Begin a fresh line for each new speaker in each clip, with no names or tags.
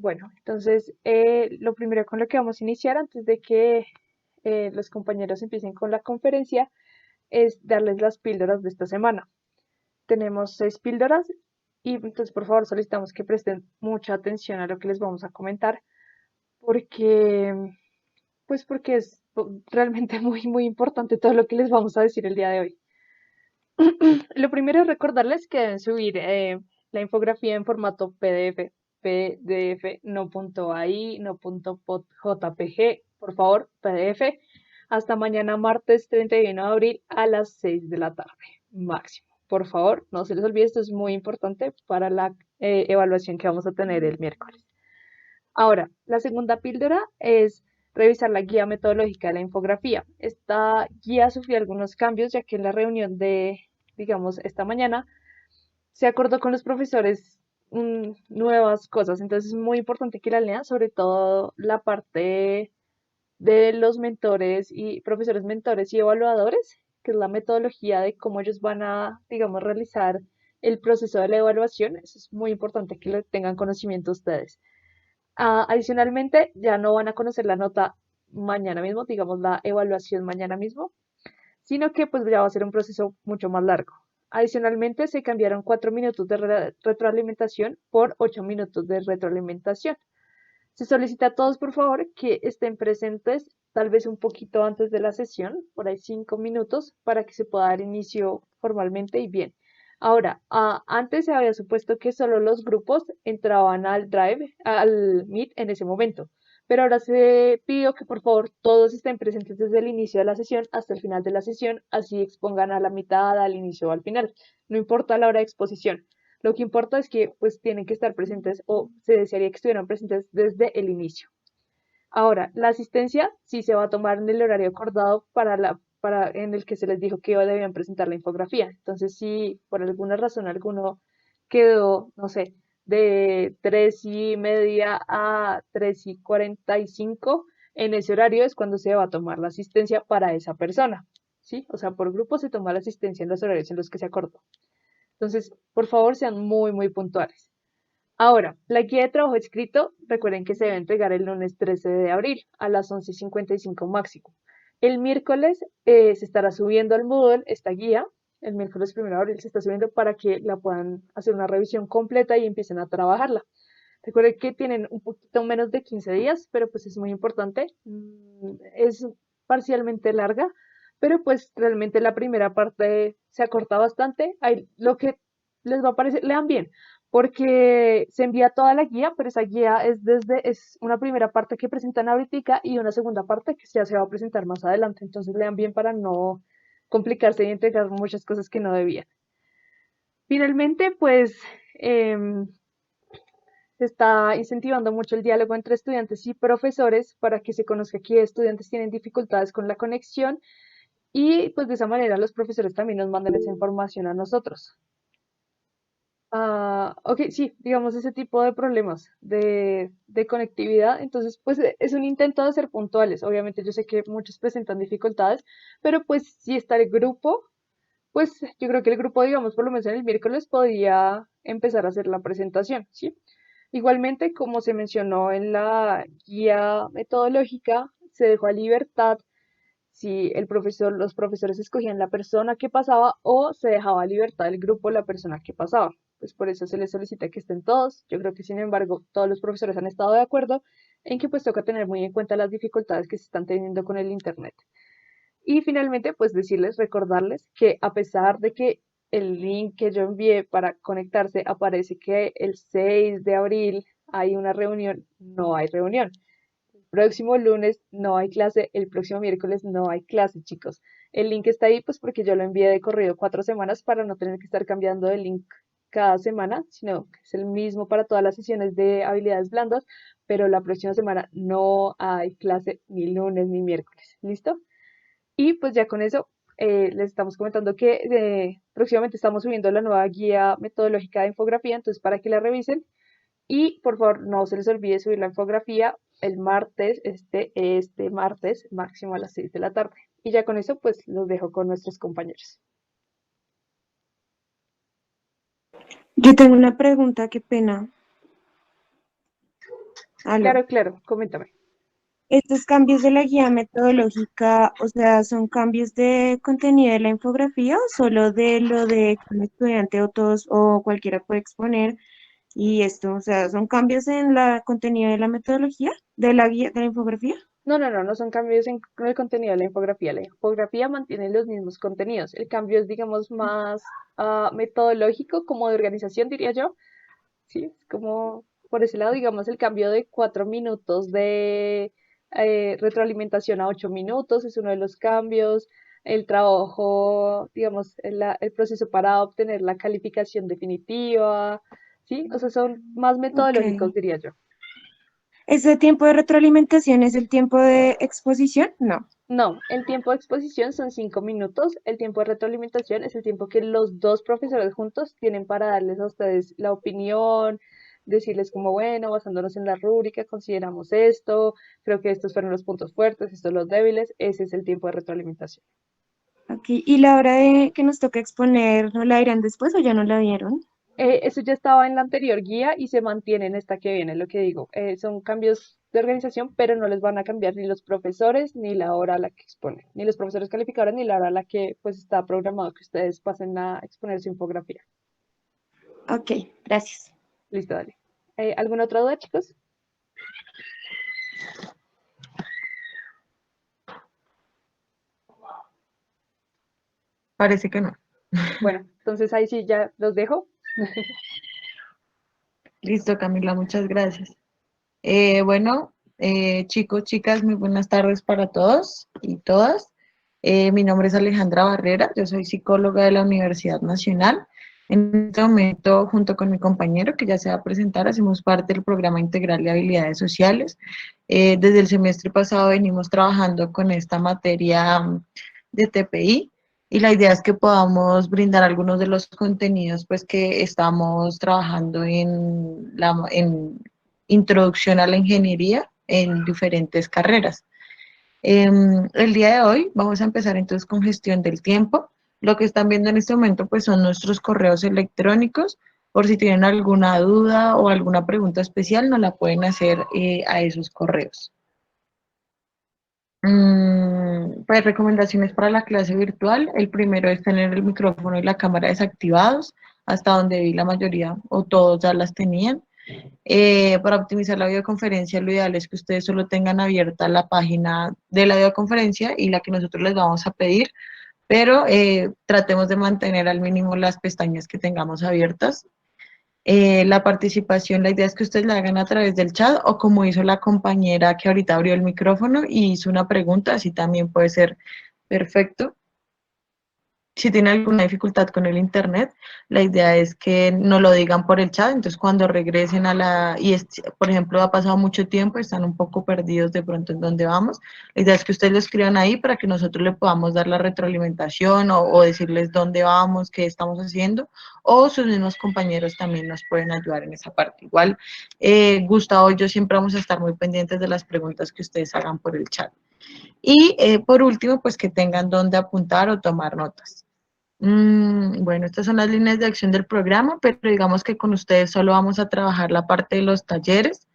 Bueno, entonces lo primero con lo que vamos a iniciar antes de que los compañeros empiecen con la conferencia es darles las píldoras de esta semana. Tenemos 6 píldoras y entonces por favor solicitamos que presten mucha atención a lo que les vamos a comentar porque, porque es realmente muy importante todo lo que les vamos a decir el día de hoy. Lo primero es recordarles que deben subir la infografía en formato PDF, PDF, no .ai, no .jpg, por favor, PDF, hasta mañana martes 31 de abril a las 6 de la tarde, máximo. Por favor, no se les olvide, esto es muy importante para la evaluación que vamos a tener el miércoles. Ahora, la segunda píldora es revisar la guía metodológica de la infografía. Esta guía sufrió algunos cambios ya que en la reunión de, digamos, esta mañana se acordó con los profesores nuevas cosas. Entonces es muy importante que la lean, sobre todo la parte de los mentores y profesores mentores y evaluadores, que es la metodología de cómo ellos van a, digamos, realizar el proceso de la evaluación. Eso es muy importante que lo tengan conocimiento ustedes. Adicionalmente, ya no van a conocer la nota mañana mismo, digamos la evaluación mañana mismo, sino que pues ya va a ser un proceso mucho más largo. Adicionalmente, se cambiaron 4 minutos de retroalimentación por 8 minutos de retroalimentación. Se solicita a todos, por favor, que estén presentes tal vez un poquito antes de la sesión, por ahí 5 minutos, para que se pueda dar inicio formalmente y bien. Ahora, antes se había supuesto que solo los grupos entraban al Drive, al Meet en ese momento, pero ahora se pidió que por favor todos estén presentes desde el inicio de la sesión hasta el final de la sesión, así expongan a la mitad, al inicio o al final, no importa la hora de exposición. Lo que importa es que pues tienen que estar presentes o se desearía que estuvieran presentes desde el inicio. Ahora, la asistencia sí se va a tomar en el horario acordado en el que se les dijo que debían presentar la infografía. Entonces, si por alguna razón alguno quedó, no sé, de 3:30 a 3:45, en ese horario es cuando se va a tomar la asistencia para esa persona. ¿Sí? O sea, por grupo se toma la asistencia en los horarios en los que se acordó. Entonces, por favor, sean muy puntuales. Ahora, la guía de trabajo escrito, recuerden que se debe entregar el lunes 13 de abril a las 11:55 máximo. El miércoles se estará subiendo al Moodle esta guía. El miércoles 1 de abril se está subiendo para que la puedan hacer una revisión completa y empiecen a trabajarla. Recuerden que tienen un poquito menos de 15 días, pero pues es muy importante. Es parcialmente larga, pero pues realmente la primera parte se acorta bastante. Ahí lo que les va a parecer, lean bien, porque se envía toda la guía, pero esa guía es una primera parte que presentan ahorita y una segunda parte que ya se va a presentar más adelante. Entonces lean bien para no complicarse y entregar muchas cosas que no debían. Finalmente, pues se está incentivando mucho el diálogo entre estudiantes y profesores para que se conozca que estudiantes tienen dificultades con la conexión y pues de esa manera los profesores también nos mandan esa información a nosotros. Ok, sí, digamos ese tipo de problemas de conectividad. Entonces, pues es un intento de ser puntuales. Obviamente yo sé que muchos presentan dificultades, pero pues si está el grupo, pues yo creo que el grupo, digamos, por lo menos en el miércoles podría empezar a hacer la presentación, ¿sí? Igualmente, como se mencionó en la guía metodológica, se dejó a libertad si los profesores escogían la persona que pasaba o se dejaba a libertad del grupo la persona que pasaba. Pues por eso se les solicita que estén todos. Yo creo que, sin embargo, todos los profesores han estado de acuerdo en que pues toca tener muy en cuenta las dificultades que se están teniendo con el Internet. Y finalmente, pues decirles, recordarles que a pesar de que el link que yo envié para conectarse aparece que el 6 de abril hay una reunión, no hay reunión. El próximo lunes no hay clase, el próximo miércoles no hay clase, chicos. El link está ahí pues porque yo lo envié de corrido 4 semanas para no tener que estar cambiando de link cada semana, sino que es el mismo para todas las sesiones de habilidades blandas, pero la próxima semana no hay clase ni lunes ni miércoles. ¿Listo? Y pues ya con eso les estamos comentando que próximamente estamos subiendo la nueva guía metodológica de infografía, entonces para que la revisen y por favor no se les olvide subir la infografía el martes, este martes, máximo a las 6 de la tarde. Y ya con eso pues los dejo con nuestros compañeros.
Yo tengo una pregunta, qué pena. Aló.
Claro, claro, coméntame.
Estos cambios de la guía metodológica, o sea, ¿son cambios de contenido de la infografía o solo de lo de que un estudiante o todos o cualquiera puede exponer y esto? O sea, ¿son cambios en la contenido de la metodología, de la guía, de la infografía?
No, no, no, no son cambios en el contenido de la infografía. La infografía mantiene los mismos contenidos. El cambio es, digamos, más metodológico, como de organización, diría yo. Sí, es como por ese lado, digamos, el cambio de 4 minutos de retroalimentación a 8 minutos es uno de los cambios. El trabajo, digamos, el proceso para obtener la calificación definitiva, ¿sí? O sea, son más
Ok.
metodológicos, diría yo.
¿Ese tiempo de retroalimentación es el tiempo de exposición? No.
No, el tiempo de exposición son 5 minutos. El tiempo de retroalimentación es el tiempo que los dos profesores juntos tienen para darles a ustedes la opinión, decirles como, bueno, basándonos en la rúbrica, consideramos esto, creo que estos fueron los puntos fuertes, estos los débiles. Ese es el tiempo de retroalimentación.
Ok. ¿Y la hora de que nos toca exponer, no la dirán después o ya no la dieron?
Eso ya estaba en la anterior guía y se mantiene en esta que viene, lo que digo. Son cambios de organización, pero no les van a cambiar ni los profesores ni la hora a la que exponen, ni los profesores calificadores ni la hora a la que pues está programado que ustedes pasen a exponer su infografía.
Ok, gracias.
Listo, dale. ¿Alguna otra duda, chicos?
Parece que no.
Bueno, entonces ahí sí ya los dejo.
Listo, Camila, muchas gracias. Bueno, chicos, chicas, muy buenas tardes para todos y todas. Mi nombre es Alejandra Barrera, yo soy psicóloga de la Universidad Nacional. En este momento, junto con mi compañero, que ya se va a presentar, hacemos parte del programa integral de habilidades sociales. Desde el semestre pasado venimos trabajando con esta materia de TPI y la idea es que podamos brindar algunos de los contenidos pues, que estamos trabajando en introducción a la ingeniería en diferentes carreras. El día de hoy vamos a empezar entonces con gestión del tiempo. Lo que están viendo en este momento pues son nuestros correos electrónicos. Por si tienen alguna duda o alguna pregunta especial, nos la pueden hacer a esos correos. Pues recomendaciones para la clase virtual. El primero es tener el micrófono y la cámara desactivados, hasta donde vi la mayoría o todos ya las tenían. Para optimizar la videoconferencia, lo ideal es que ustedes solo tengan abierta la página de la videoconferencia y la que nosotros les vamos a pedir, pero tratemos de mantener al mínimo las pestañas que tengamos abiertas. La participación, la idea es que ustedes la hagan a través del chat o como hizo la compañera que ahorita abrió el micrófono y hizo una pregunta, así también puede ser perfecto. Si tienen alguna dificultad con el internet, la idea es que no lo digan por el chat, entonces cuando regresen por ejemplo, ha pasado mucho tiempo, están un poco perdidos de pronto en dónde vamos, la idea es que ustedes lo escriban ahí para que nosotros le podamos dar la retroalimentación o decirles dónde vamos, qué estamos haciendo, o sus mismos compañeros también nos pueden ayudar en esa parte. Igual, Gustavo y yo siempre vamos a estar muy pendientes de las preguntas que ustedes hagan por el chat. Y por último, pues que tengan dónde apuntar o tomar notas. Bueno, estas son las líneas de acción del programa, pero digamos que con ustedes solo vamos a trabajar la parte de los talleres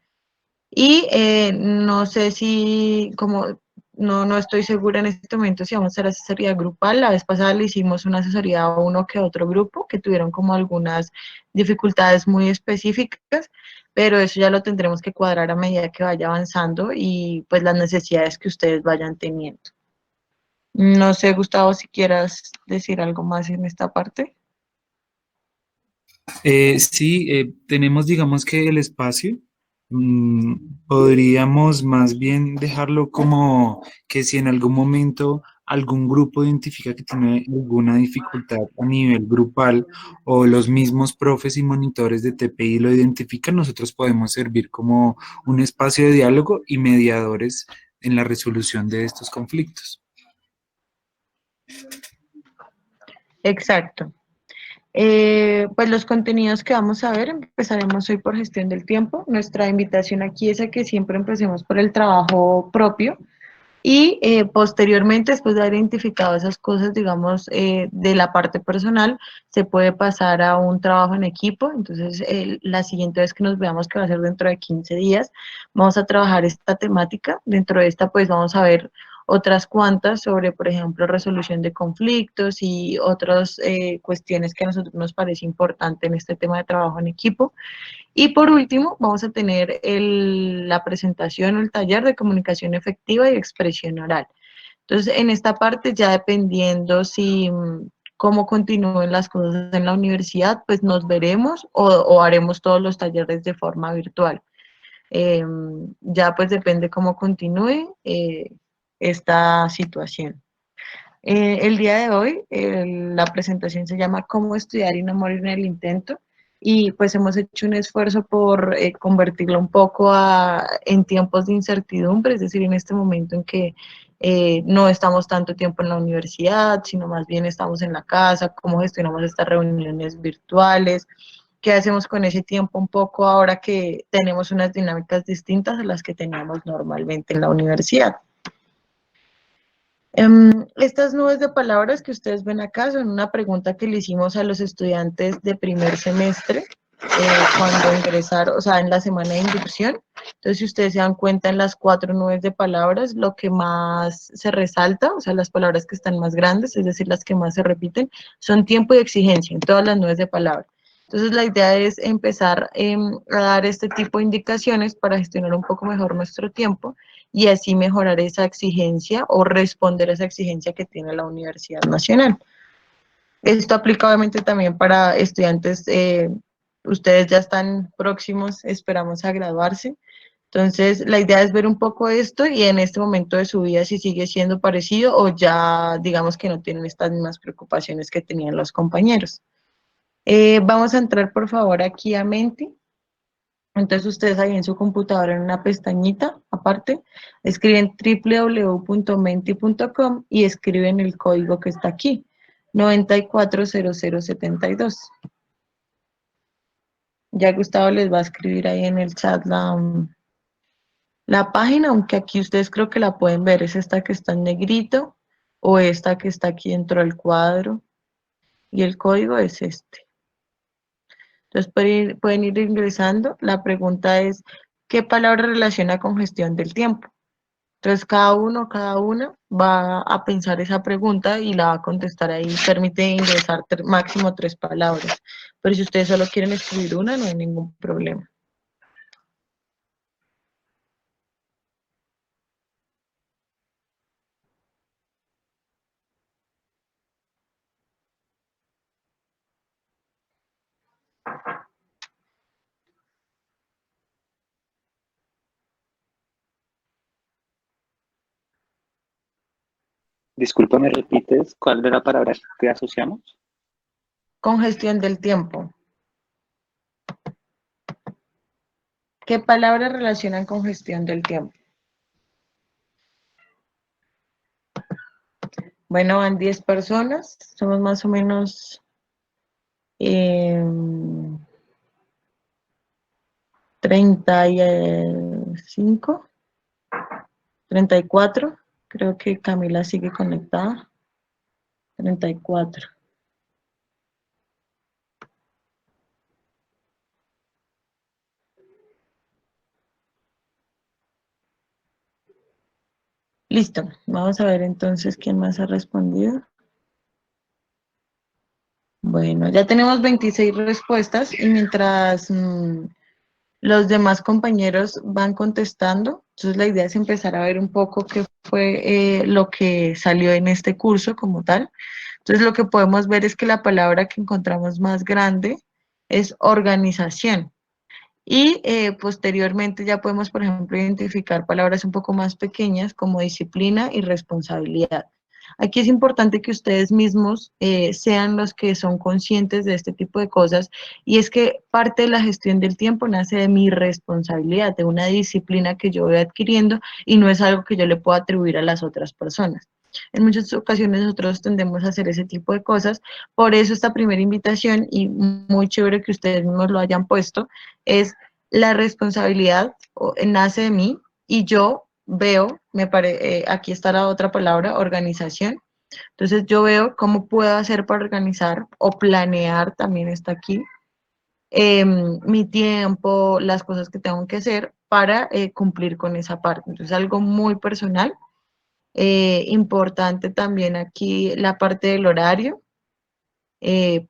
y no sé si, como no estoy segura en este momento si vamos a hacer asesoría grupal. La vez pasada le hicimos una asesoría a uno que otro grupo que tuvieron como algunas dificultades muy específicas, pero eso ya lo tendremos que cuadrar a medida que vaya avanzando y pues las necesidades que ustedes vayan teniendo. No sé, Gustavo, si quieras decir algo más en esta parte.
Sí, tenemos, digamos que el espacio, podríamos más bien dejarlo como que si en algún momento algún grupo identifica que tiene alguna dificultad a nivel grupal o los mismos profes y monitores de TPI lo identifican, nosotros podemos servir como un espacio de diálogo y mediadores en la resolución de estos conflictos.
Exacto. Pues los contenidos que vamos a ver, empezaremos hoy por gestión del tiempo. Nuestra invitación aquí es a que siempre empecemos por el trabajo propio Y posteriormente, después de haber identificado esas cosas, digamos, de la parte personal, se puede pasar a un trabajo en equipo. Entonces, la siguiente vez que nos veamos, que va a ser dentro de 15 días, vamos a trabajar esta temática. Dentro de esta, pues vamos a ver otras cuantas sobre, por ejemplo, resolución de conflictos y otras cuestiones que a nosotros nos parece importante en este tema de trabajo en equipo. Y por último, vamos a tener la presentación o el taller de comunicación efectiva y expresión oral. Entonces, en esta parte, ya dependiendo si cómo continúen las cosas en la universidad, pues nos veremos o haremos todos los talleres de forma virtual. Ya pues depende cómo continúe esta situación. El día de hoy la presentación se llama Cómo estudiar y no morir en el intento, y pues hemos hecho un esfuerzo por convertirlo un poco en tiempos de incertidumbre, es decir, en este momento en que no estamos tanto tiempo en la universidad, sino más bien estamos en la casa, cómo gestionamos estas reuniones virtuales, qué hacemos con ese tiempo un poco ahora que tenemos unas dinámicas distintas a las que teníamos normalmente en la universidad. Estas nubes de palabras que ustedes ven acá son una pregunta que le hicimos a los estudiantes de primer semestre cuando ingresaron, o sea, en la semana de inducción. Entonces, si ustedes se dan cuenta, en las 4 nubes de palabras, lo que más se resalta, o sea, las palabras que están más grandes, es decir, las que más se repiten, son tiempo y exigencia en todas las nubes de palabras. Entonces, la idea es empezar a dar este tipo de indicaciones para gestionar un poco mejor nuestro tiempo y así mejorar esa exigencia o responder a esa exigencia que tiene la Universidad Nacional. Esto aplica obviamente también para estudiantes, ustedes ya están próximos, esperamos a graduarse. Entonces, la idea es ver un poco esto y en este momento de su vida si sigue siendo parecido o ya digamos que no tienen estas mismas preocupaciones que tenían los compañeros. Vamos a entrar por favor aquí a Menti. Entonces ustedes ahí en su computadora en una pestañita aparte, escriben www.menti.com y escriben el código que está aquí, 940072. Ya Gustavo les va a escribir ahí en el chat la página, aunque aquí ustedes creo que la pueden ver, es esta que está en negrito o esta que está aquí dentro del cuadro y el código es este. Entonces pueden ir ingresando. La pregunta es, ¿qué palabra relaciona con gestión del tiempo? Entonces cada una va a pensar esa pregunta y la va a contestar ahí. Permite ingresar máximo 3 palabras. Pero si ustedes solo quieren escribir una, no hay ningún problema.
Disculpa, ¿me repites cuál de la palabra que asociamos?
Con gestión del tiempo. ¿Qué palabras relacionan con gestión del tiempo? Bueno, van 10 personas. Somos más o menos 35, 34. Creo que Camila sigue conectada. 34. Listo. Vamos a ver entonces quién más ha respondido. Bueno, ya tenemos 26 respuestas y mientras los demás compañeros van contestando, entonces la idea es empezar a ver un poco qué fue lo que salió en este curso como tal. Entonces lo que podemos ver es que la palabra que encontramos más grande es organización. Y posteriormente ya podemos, por ejemplo, identificar palabras un poco más pequeñas como disciplina y responsabilidad. Aquí es importante que ustedes mismos sean los que son conscientes de este tipo de cosas, y es que parte de la gestión del tiempo nace de mi responsabilidad, de una disciplina que yo voy adquiriendo y no es algo que yo le puedo atribuir a las otras personas. En muchas ocasiones nosotros tendemos a hacer ese tipo de cosas, por eso esta primera invitación, y muy chévere que ustedes mismos lo hayan puesto, es la responsabilidad nace de mí y yo veo, aquí está la otra palabra, organización. Entonces yo veo cómo puedo hacer para organizar o planear, también está aquí, mi tiempo, las cosas que tengo que hacer para cumplir con esa parte. Entonces algo muy personal. Importante también aquí la parte del horario,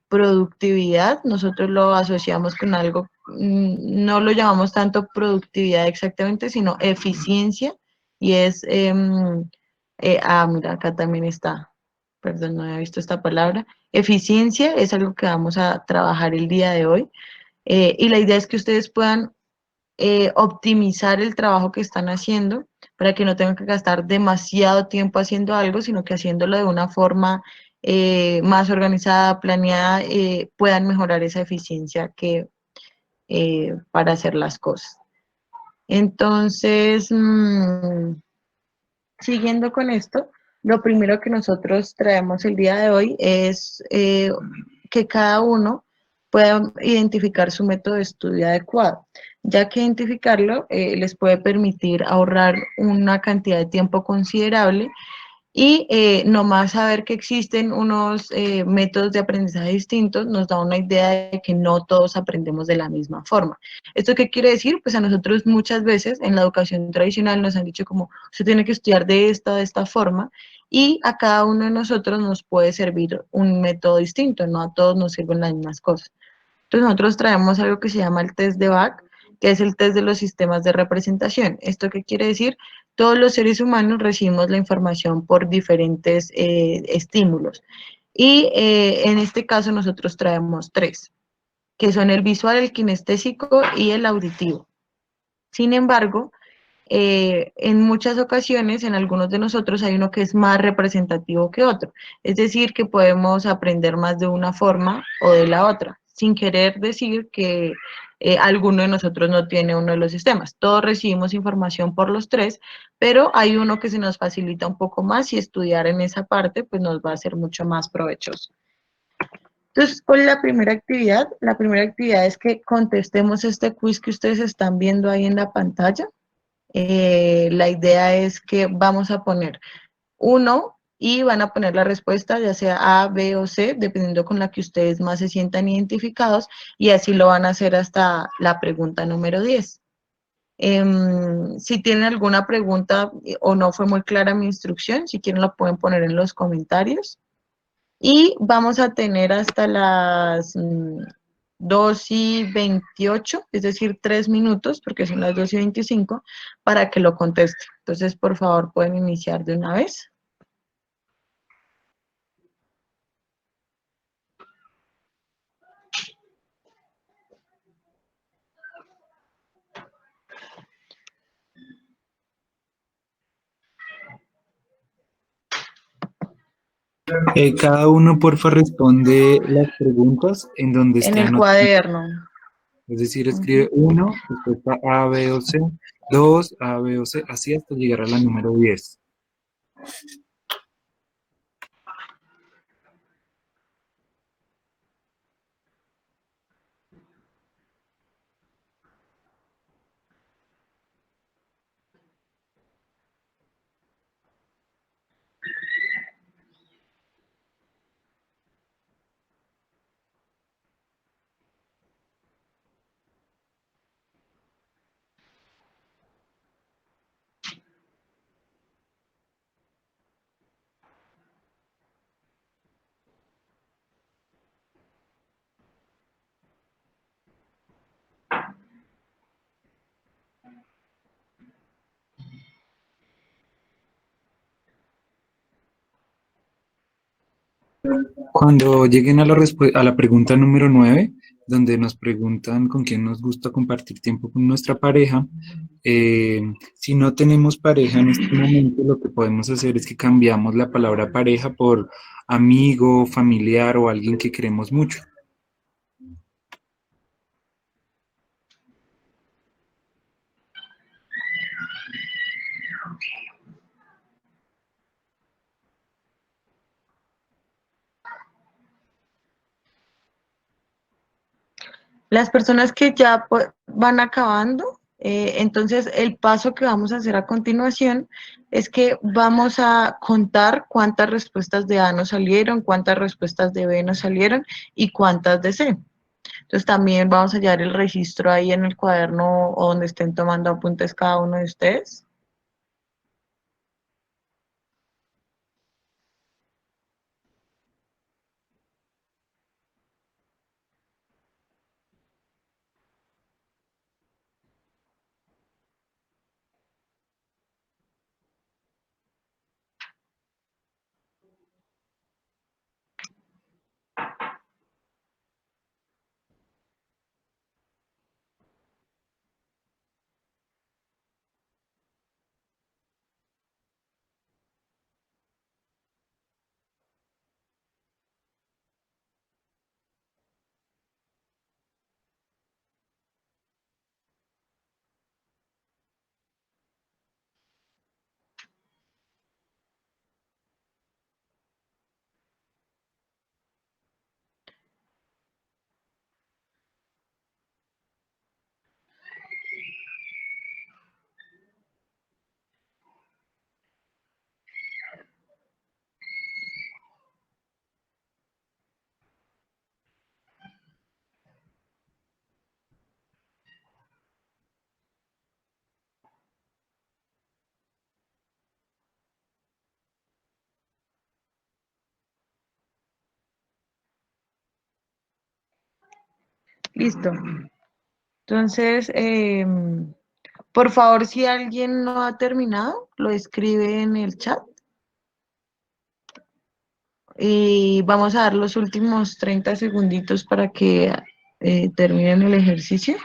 productividad, nosotros lo asociamos con algo, no lo llamamos tanto productividad exactamente, sino eficiencia, y es, mira, acá también está, perdón, no había visto esta palabra, eficiencia es algo que vamos a trabajar el día de hoy, y la idea es que ustedes puedan optimizar el trabajo que están haciendo para que no tengan que gastar demasiado tiempo haciendo algo, sino que haciéndolo de una forma más organizada, planeada, puedan mejorar esa eficiencia para hacer las cosas. Entonces, siguiendo con esto, lo primero que nosotros traemos el día de hoy es que cada uno pueda identificar su método de estudio adecuado, ya que identificarlo les puede permitir ahorrar una cantidad de tiempo considerable y nomás saber que existen unos métodos de aprendizaje distintos nos da una idea de que no todos aprendemos de la misma forma. ¿Esto qué quiere decir? Pues a nosotros muchas veces en la educación tradicional nos han dicho como usted tiene que estudiar de esta forma, y a cada uno de nosotros nos puede servir un método distinto, no a todos nos sirven las mismas cosas. Entonces nosotros traemos algo que se llama el test de Back, que es el test de los sistemas de representación. ¿Esto qué quiere decir? Todos los seres humanos recibimos la información por diferentes estímulos. Y en este caso nosotros traemos tres, que son el visual, el kinestésico y el auditivo. Sin embargo, en muchas ocasiones, en algunos de nosotros hay uno que es más representativo que otro. Es decir, que podemos aprender más de una forma o de la otra, sin querer decir que alguno de nosotros no tiene uno de los sistemas. Todos recibimos información por los tres, pero hay uno que se nos facilita un poco más y estudiar en esa parte pues nos va a ser mucho más provechoso. Entonces, ¿cuál es la primera actividad? La primera actividad es que contestemos este quiz que ustedes están viendo ahí en la pantalla. La idea es que vamos a poner uno y van a poner la respuesta ya sea A, B o C, dependiendo con la que ustedes más se sientan identificados, y así lo van a hacer hasta la pregunta número 10. Si tienen alguna pregunta o no fue muy clara mi instrucción, si quieren la pueden poner en los comentarios. Y vamos a tener hasta las 2:28, es decir, 3 minutos, porque son las 2:25, para que lo conteste. Entonces, por favor, pueden iniciar de una vez.
Cada uno, porfa, responde las preguntas en donde
En
esté
el
anotado.
cuaderno.
Es decir, escribe uno, respuesta A, B o C, dos, A, B o C, así hasta llegar a la número 10. Cuando lleguen a a la pregunta número 9, donde nos preguntan con quién nos gusta compartir tiempo con nuestra pareja, si no tenemos pareja en este momento, lo que podemos hacer es que cambiamos la palabra pareja por amigo, familiar o alguien que queremos mucho.
Las personas que ya van acabando, Entonces, el paso que vamos a hacer a continuación es que vamos a contar cuántas respuestas de A nos salieron, cuántas respuestas de B nos salieron y cuántas de C. Entonces, también vamos a llevar el registro ahí en el cuaderno o donde estén tomando apuntes cada uno de ustedes. Listo. Entonces, por favor, si alguien no ha terminado, lo escribe en el chat. Y vamos a dar los últimos 30 segunditos para que terminen el ejercicio.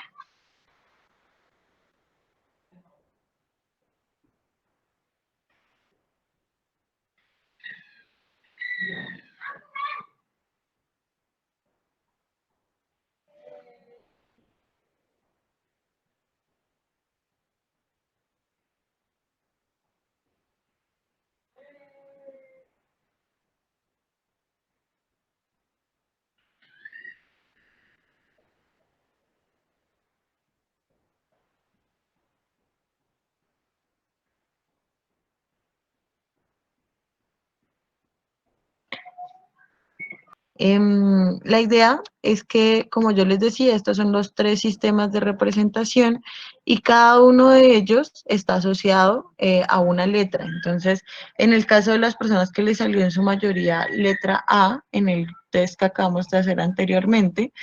La idea es que, como yo les decía, estos son los 3 sistemas de representación y cada uno de ellos está asociado a una letra. Entonces, en el caso de las personas que les salió en su mayoría letra A, en el test que acabamos de hacer anteriormente,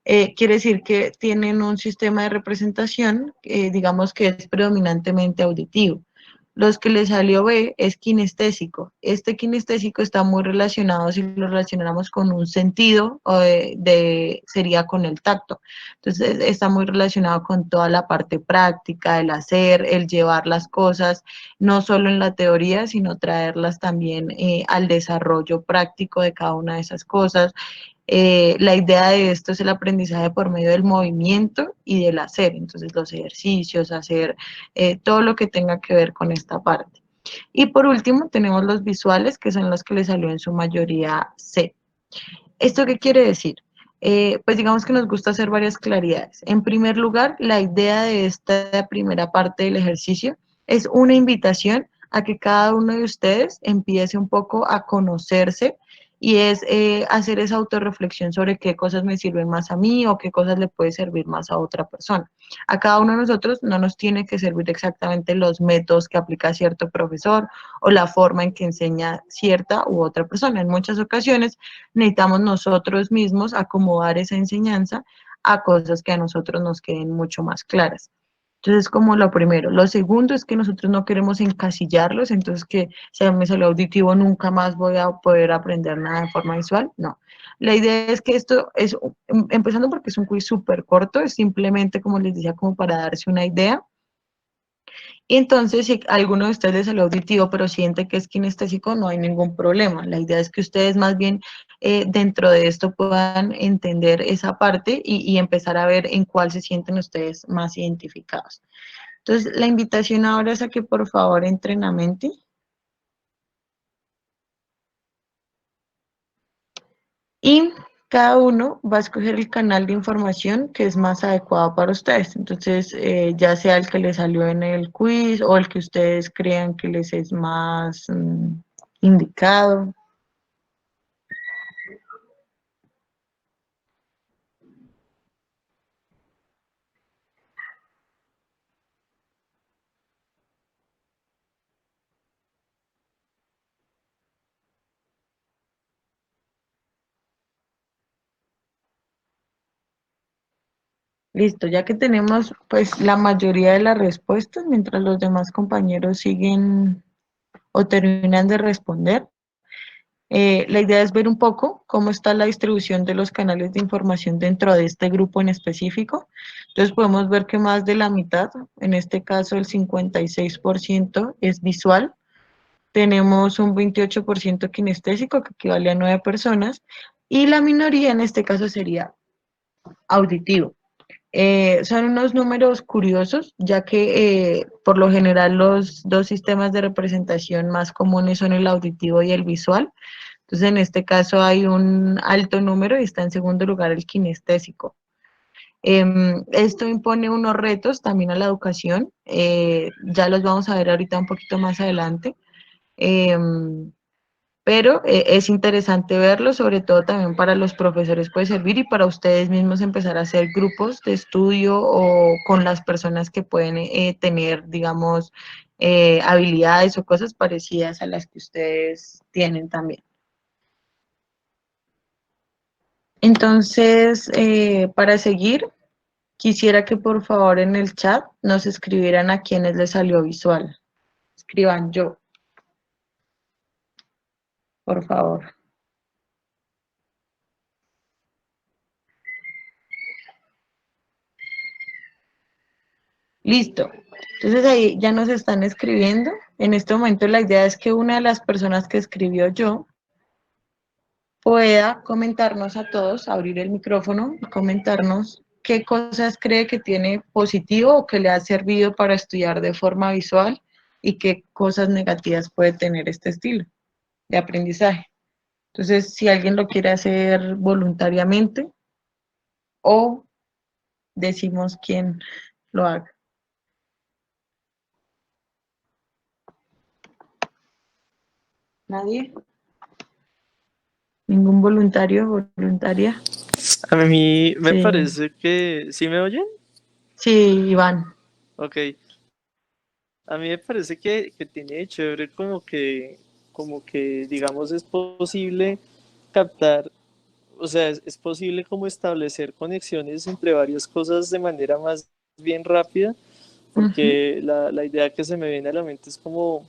quiere decir que tienen un sistema de representación, digamos que es predominantemente auditivo. Los que le salió B es kinestésico. Este kinestésico está muy relacionado, si lo relacionamos con un sentido, sería con el tacto. Entonces, está muy relacionado con toda la parte práctica, el hacer, el llevar las cosas, no solo en la teoría, sino traerlas también al desarrollo práctico de cada una de esas cosas. La idea de esto es el aprendizaje por medio del movimiento y del hacer, entonces los ejercicios, hacer todo lo que tenga que ver con esta parte. Y por último tenemos los visuales, que son los que le salió en su mayoría C. ¿Esto qué quiere decir? Pues digamos que nos gusta hacer varias claridades. En primer lugar, la idea de esta primera parte del ejercicio es una invitación a que cada uno de ustedes empiece un poco a conocerse y es hacer esa autorreflexión sobre qué cosas me sirven más a mí o qué cosas le puede servir más a otra persona. A cada uno de nosotros no nos tiene que servir exactamente los métodos que aplica cierto profesor o la forma en que enseña cierta u otra persona. En muchas ocasiones necesitamos nosotros mismos acomodar esa enseñanza a cosas que a nosotros nos queden mucho más claras. Entonces, como lo primero. Lo segundo es que nosotros no queremos encasillarlos, entonces que si a mí me salió auditivo nunca más voy a poder aprender nada de forma visual. No. La idea es que esto es, empezando porque es un quiz súper corto, es simplemente, como les decía, como para darse una idea. Y entonces, si alguno de ustedes es el auditivo, pero siente que es kinestésico, no hay ningún problema. La idea es que ustedes más bien dentro de esto puedan entender esa parte y empezar a ver en cuál se sienten ustedes más identificados. Entonces, la invitación ahora es a que por favor entren a Menti. Y cada uno va a escoger el canal de información que es más adecuado para ustedes. Entonces, ya sea el que les salió en el quiz o el que ustedes crean que les es más indicado. Listo, ya que tenemos pues la mayoría de las respuestas, mientras los demás compañeros siguen o terminan de responder, la idea es ver un poco cómo está la distribución de los canales de información dentro de este grupo en específico. Entonces podemos ver que más de la mitad, en este caso el 56% es visual. Tenemos un 28% kinestésico, que equivale a 9 personas, y la minoría en este caso sería auditivo. Son unos números curiosos, ya que por lo general los dos sistemas de representación más comunes son el auditivo y el visual. Entonces, en este caso hay un alto número y está en segundo lugar el kinestésico. Esto impone unos retos también a la educación, ya los vamos a ver ahorita un poquito más adelante. Pero es interesante verlo, sobre todo también para los profesores puede servir y para ustedes mismos empezar a hacer grupos de estudio o con las personas que pueden tener, digamos, habilidades o cosas parecidas a las que ustedes tienen también. Entonces, para seguir, quisiera que por favor en el chat nos escribieran a quienes les salió visual. Escriban yo, por favor. Listo. Entonces ahí ya nos están escribiendo. En este momento la idea es que una de las personas que escribió yo pueda comentarnos a todos, abrir el micrófono y comentarnos qué cosas cree que tiene positivo o que le ha servido para estudiar de forma visual y qué cosas negativas puede tener este estilo de aprendizaje. Entonces, si alguien lo quiere hacer voluntariamente o decimos quién lo haga. ¿Nadie? ¿Ningún voluntario o voluntaria?
A mí me
Sí.
parece que... ¿Sí me oyen?
Sí, Iván.
Ok. A mí me parece que tiene de chévere como que, digamos, es posible captar, o sea, es posible como establecer conexiones entre varias cosas de manera más bien rápida,
Ujú,
porque la idea que se me viene a la mente es como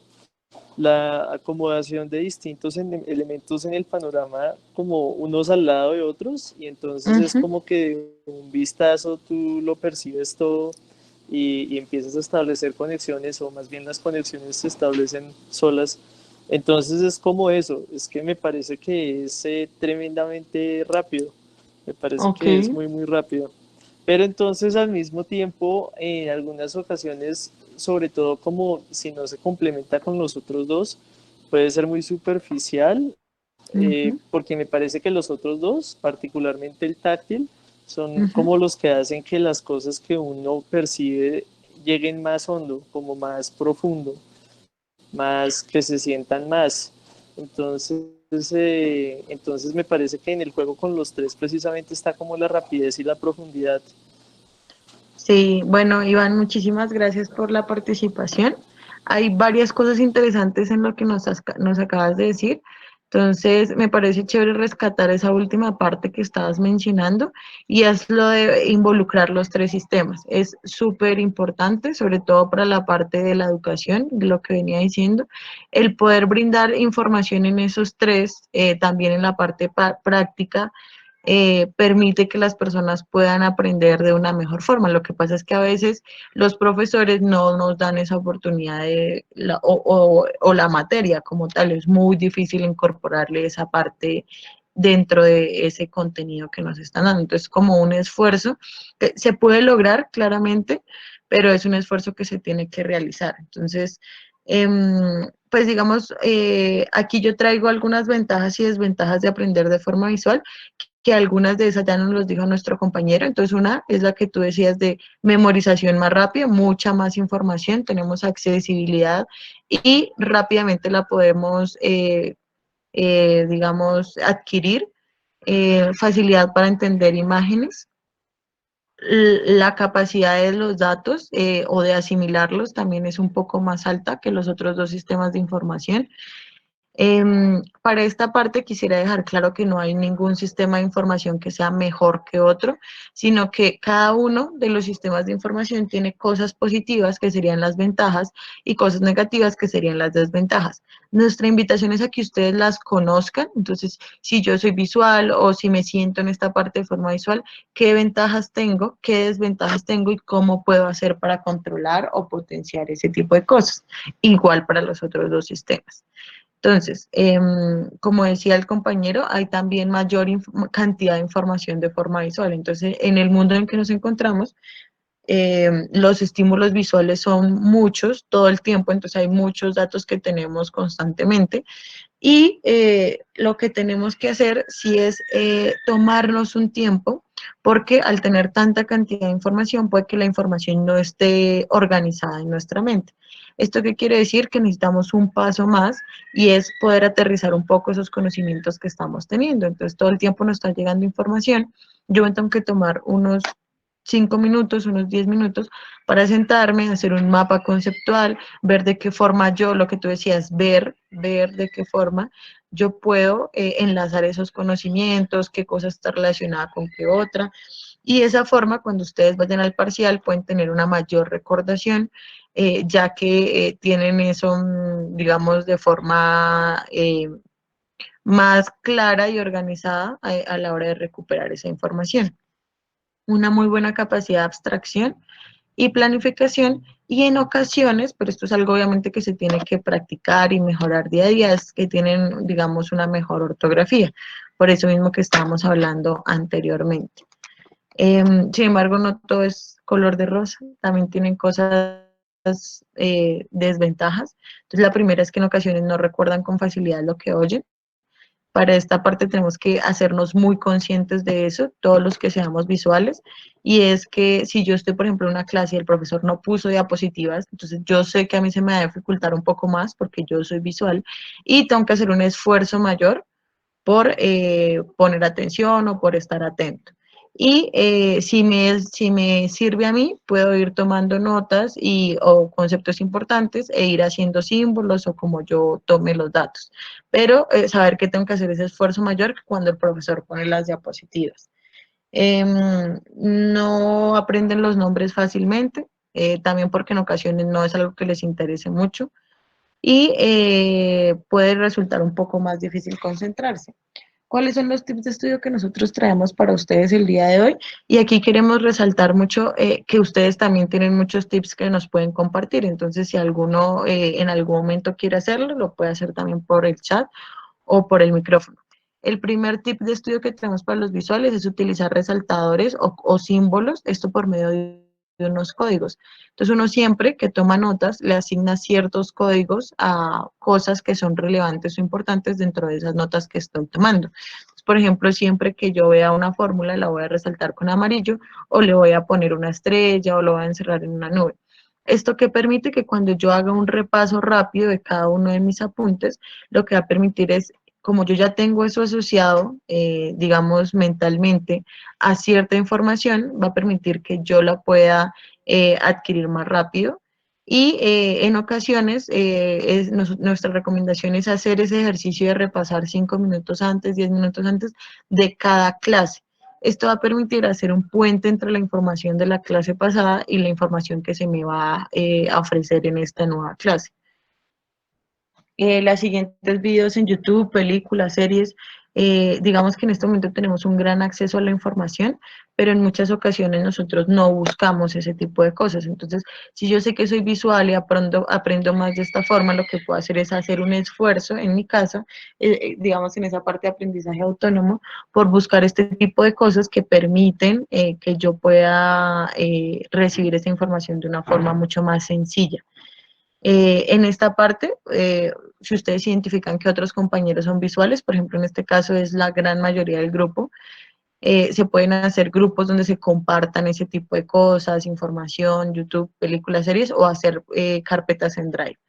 la acomodación de distintos elementos en el panorama como unos al lado de otros y entonces es
ujú.
como que de un vistazo tú lo percibes todo y empiezas a establecer conexiones o más bien las conexiones se establecen solas. Entonces es como eso, es que me parece que es tremendamente rápido, me parece
Ok.
que es muy muy rápido. Pero entonces al mismo tiempo, en algunas ocasiones, sobre todo como si no se complementa con los otros dos, puede ser muy superficial,
Ujú,
porque me parece que los otros dos, particularmente el táctil, son
ujú.
como los que hacen que las cosas que uno percibe lleguen más hondo, como más profundo, más que se sientan más. Entonces, entonces me parece que en el juego con los tres precisamente está como la rapidez y la profundidad.
Sí, bueno, Iván, muchísimas gracias por la participación. Hay varias cosas interesantes en lo que nos acabas de decir. Entonces, me parece chévere rescatar esa última parte que estabas mencionando y es lo de involucrar los tres sistemas. Es súper importante, sobre todo para la parte de la educación, lo que venía diciendo, el poder brindar información en esos tres, también en la parte práctica permite que las personas puedan aprender de una mejor forma. Lo que pasa es que a veces los profesores no nos dan esa oportunidad o la materia como tal. Es muy difícil incorporarle esa parte dentro de ese contenido que nos están dando. Entonces, como un esfuerzo que se puede lograr claramente, pero es un esfuerzo que se tiene que realizar. Entonces, pues digamos, aquí yo traigo algunas ventajas y desventajas de aprender de forma visual que algunas de esas ya nos los dijo nuestro compañero. Entonces, una es la que tú decías de memorización más rápida, mucha más información, tenemos accesibilidad y rápidamente la podemos, digamos, adquirir, facilidad para entender imágenes, la capacidad de los datos o de asimilarlos también es un poco más alta que los otros dos sistemas de información. Para esta parte quisiera dejar claro que no hay ningún sistema de información que sea mejor que otro, sino que cada uno de los sistemas de información tiene cosas positivas que serían las ventajas y cosas negativas que serían las desventajas. Nuestra invitación es a que ustedes las conozcan, entonces si yo soy visual o si me siento en esta parte de forma visual, qué ventajas tengo, qué desventajas tengo y cómo puedo hacer para controlar o potenciar ese tipo de cosas. Igual para los otros dos sistemas. Entonces, como decía el compañero, hay también mayor cantidad de información de forma visual. Entonces, en el mundo en que nos encontramos, los estímulos visuales son muchos todo el tiempo, entonces hay muchos datos que tenemos constantemente. Y lo que tenemos que hacer sí es tomarnos un tiempo, porque al tener tanta cantidad de información, puede que la información no esté organizada en nuestra mente. ¿Esto qué quiere decir? Que necesitamos un paso más y es poder aterrizar un poco esos conocimientos que estamos teniendo. Entonces, todo el tiempo nos está llegando información. Yo me tengo que tomar unos 5 minutos, unos 10 minutos para sentarme, hacer un mapa conceptual, ver de qué forma yo, lo que tú decías, ver de qué forma yo puedo enlazar esos conocimientos, qué cosa está relacionada con qué otra. Y de esa forma, cuando ustedes vayan al parcial, pueden tener una mayor recordación, ya que tienen eso, digamos, de forma más clara y organizada a la hora de recuperar esa información. Una muy buena capacidad de abstracción y planificación, y en ocasiones, pero esto es algo obviamente que se tiene que practicar y mejorar día a día, es que tienen, digamos, una mejor ortografía, por eso mismo que estábamos hablando anteriormente. Sin embargo, no todo es color de rosa, también tienen cosas, desventajas. Entonces, la primera es que en ocasiones no recuerdan con facilidad lo que oyen. Para esta parte tenemos que hacernos muy conscientes de eso, todos los que seamos visuales, y es que si yo estoy, por ejemplo, en una clase y el profesor no puso diapositivas, entonces yo sé que a mí se me va a dificultar un poco más porque yo soy visual y tengo que hacer un esfuerzo mayor por poner atención o por estar atento. Y si me sirve a mí, puedo ir tomando notas o conceptos importantes e ir haciendo símbolos o como yo tome los datos. Pero saber que tengo que hacer ese esfuerzo mayor que cuando el profesor pone las diapositivas. No aprenden los nombres fácilmente, también porque en ocasiones no es algo que les interese mucho y puede resultar un poco más difícil concentrarse. ¿Cuáles son los tips de estudio que nosotros traemos para ustedes el día de hoy? Y aquí queremos resaltar mucho que ustedes también tienen muchos tips que nos pueden compartir. Entonces, si alguno en algún momento quiere hacerlo, lo puede hacer también por el chat o por el micrófono. El primer tip de estudio que tenemos para los visuales es utilizar resaltadores o símbolos, esto por medio de unos códigos. Entonces uno siempre que toma notas le asigna ciertos códigos a cosas que son relevantes o importantes dentro de esas notas que estoy tomando. Entonces, por ejemplo, siempre que yo vea una fórmula la voy a resaltar con amarillo o le voy a poner una estrella o lo voy a encerrar en una nube. Esto que permite que cuando yo haga un repaso rápido de cada uno de mis apuntes, lo que va a permitir es, como yo ya tengo eso asociado, digamos, mentalmente a cierta información, va a permitir que yo la pueda adquirir más rápido. Y en ocasiones nuestra recomendación es hacer ese ejercicio de repasar 5 minutos antes, 10 minutos antes de cada clase. Esto va a permitir hacer un puente entre la información de la clase pasada y la información que se me va a ofrecer en esta nueva clase. Las siguientes videos en YouTube, películas, series, digamos que en este momento tenemos un gran acceso a la información, pero en muchas ocasiones nosotros no buscamos ese tipo de cosas. Entonces, si yo sé que soy visual y aprendo más de esta forma, lo que puedo hacer es hacer un esfuerzo en mi casa, digamos en esa parte de aprendizaje autónomo, por buscar este tipo de cosas que permiten que yo pueda recibir esa información de una forma mucho más sencilla. En esta parte, si ustedes identifican que otros compañeros son visuales, por ejemplo, en este caso es la gran mayoría del grupo, Se pueden hacer grupos donde se compartan ese tipo de cosas, información, YouTube, películas, series, o hacer carpetas en Drive.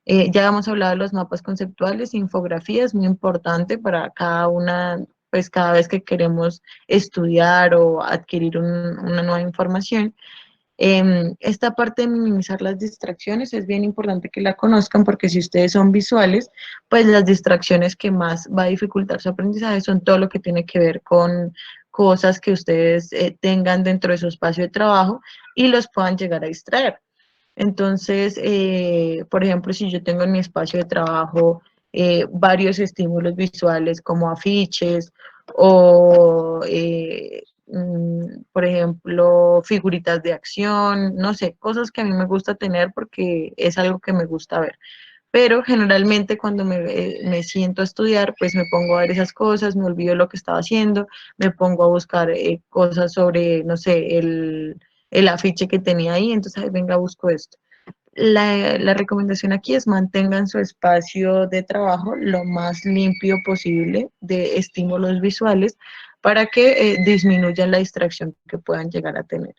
Ya hemos hablado de los mapas conceptuales, infografías, muy importante para cada una, pues cada vez que queremos estudiar o adquirir una nueva información. Esta parte de minimizar las distracciones es bien importante que la conozcan, porque si ustedes son visuales, pues las distracciones que más va a dificultar su aprendizaje son todo lo que tiene que ver con cosas que ustedes tengan dentro de su espacio de trabajo y los puedan llegar a distraer. Entonces, por ejemplo, si yo tengo en mi espacio de trabajo varios estímulos visuales como afiches o, por ejemplo, figuritas de acción, no sé, cosas que a mí me gusta tener porque es algo que me gusta ver. Pero generalmente cuando me siento a estudiar, pues me pongo a ver esas cosas, me olvido lo que estaba haciendo, me pongo a buscar cosas sobre, no sé, el afiche que tenía ahí, entonces, ay, venga, busco esto. La recomendación aquí es mantengan su espacio de trabajo lo más limpio posible de estímulos visuales para que disminuyan la distracción que puedan llegar a tener.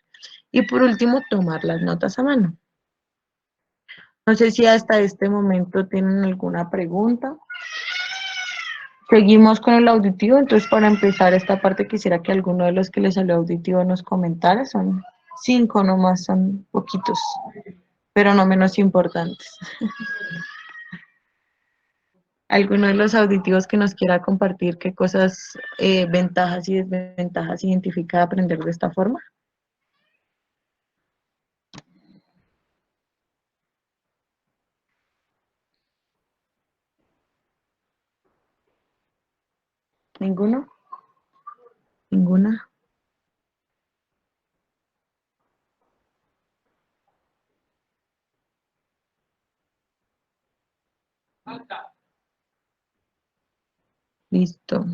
Y por último, tomar las notas a mano. No sé si hasta este momento tienen alguna pregunta. Seguimos con el auditivo, entonces para empezar esta parte quisiera que alguno de los que les salió auditivo nos comentara. Son 5 nomás, son poquitos, pero no menos importantes. ¿Alguno de los auditivos que nos quiera compartir qué cosas, ventajas y desventajas identifica de aprender de esta forma? ¿Ninguno? ¿Ninguna? Listo.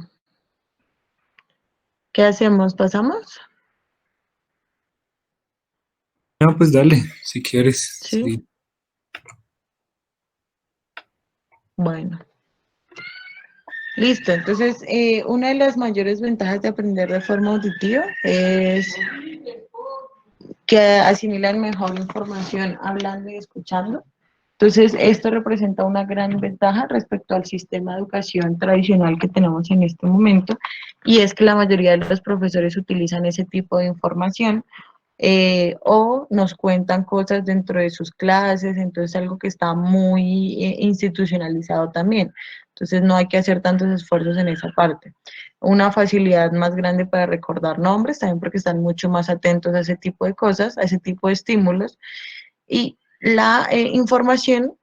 ¿Qué hacemos? ¿Pasamos?
No, pues dale, si quieres.
Sí.
Sí.
Bueno. Listo. Entonces, una de las mayores ventajas de aprender de forma auditiva es que asimilan mejor información hablando y escuchando. Entonces, esto representa una gran ventaja respecto al sistema de educación tradicional que tenemos en este momento, y es que la mayoría de los profesores utilizan ese tipo de información o nos cuentan cosas dentro de sus clases, entonces algo que está muy institucionalizado también. Entonces no hay que hacer tantos esfuerzos en esa parte. Una facilidad más grande para recordar nombres, también porque están mucho más atentos a ese tipo de cosas, a ese tipo de estímulos, y la información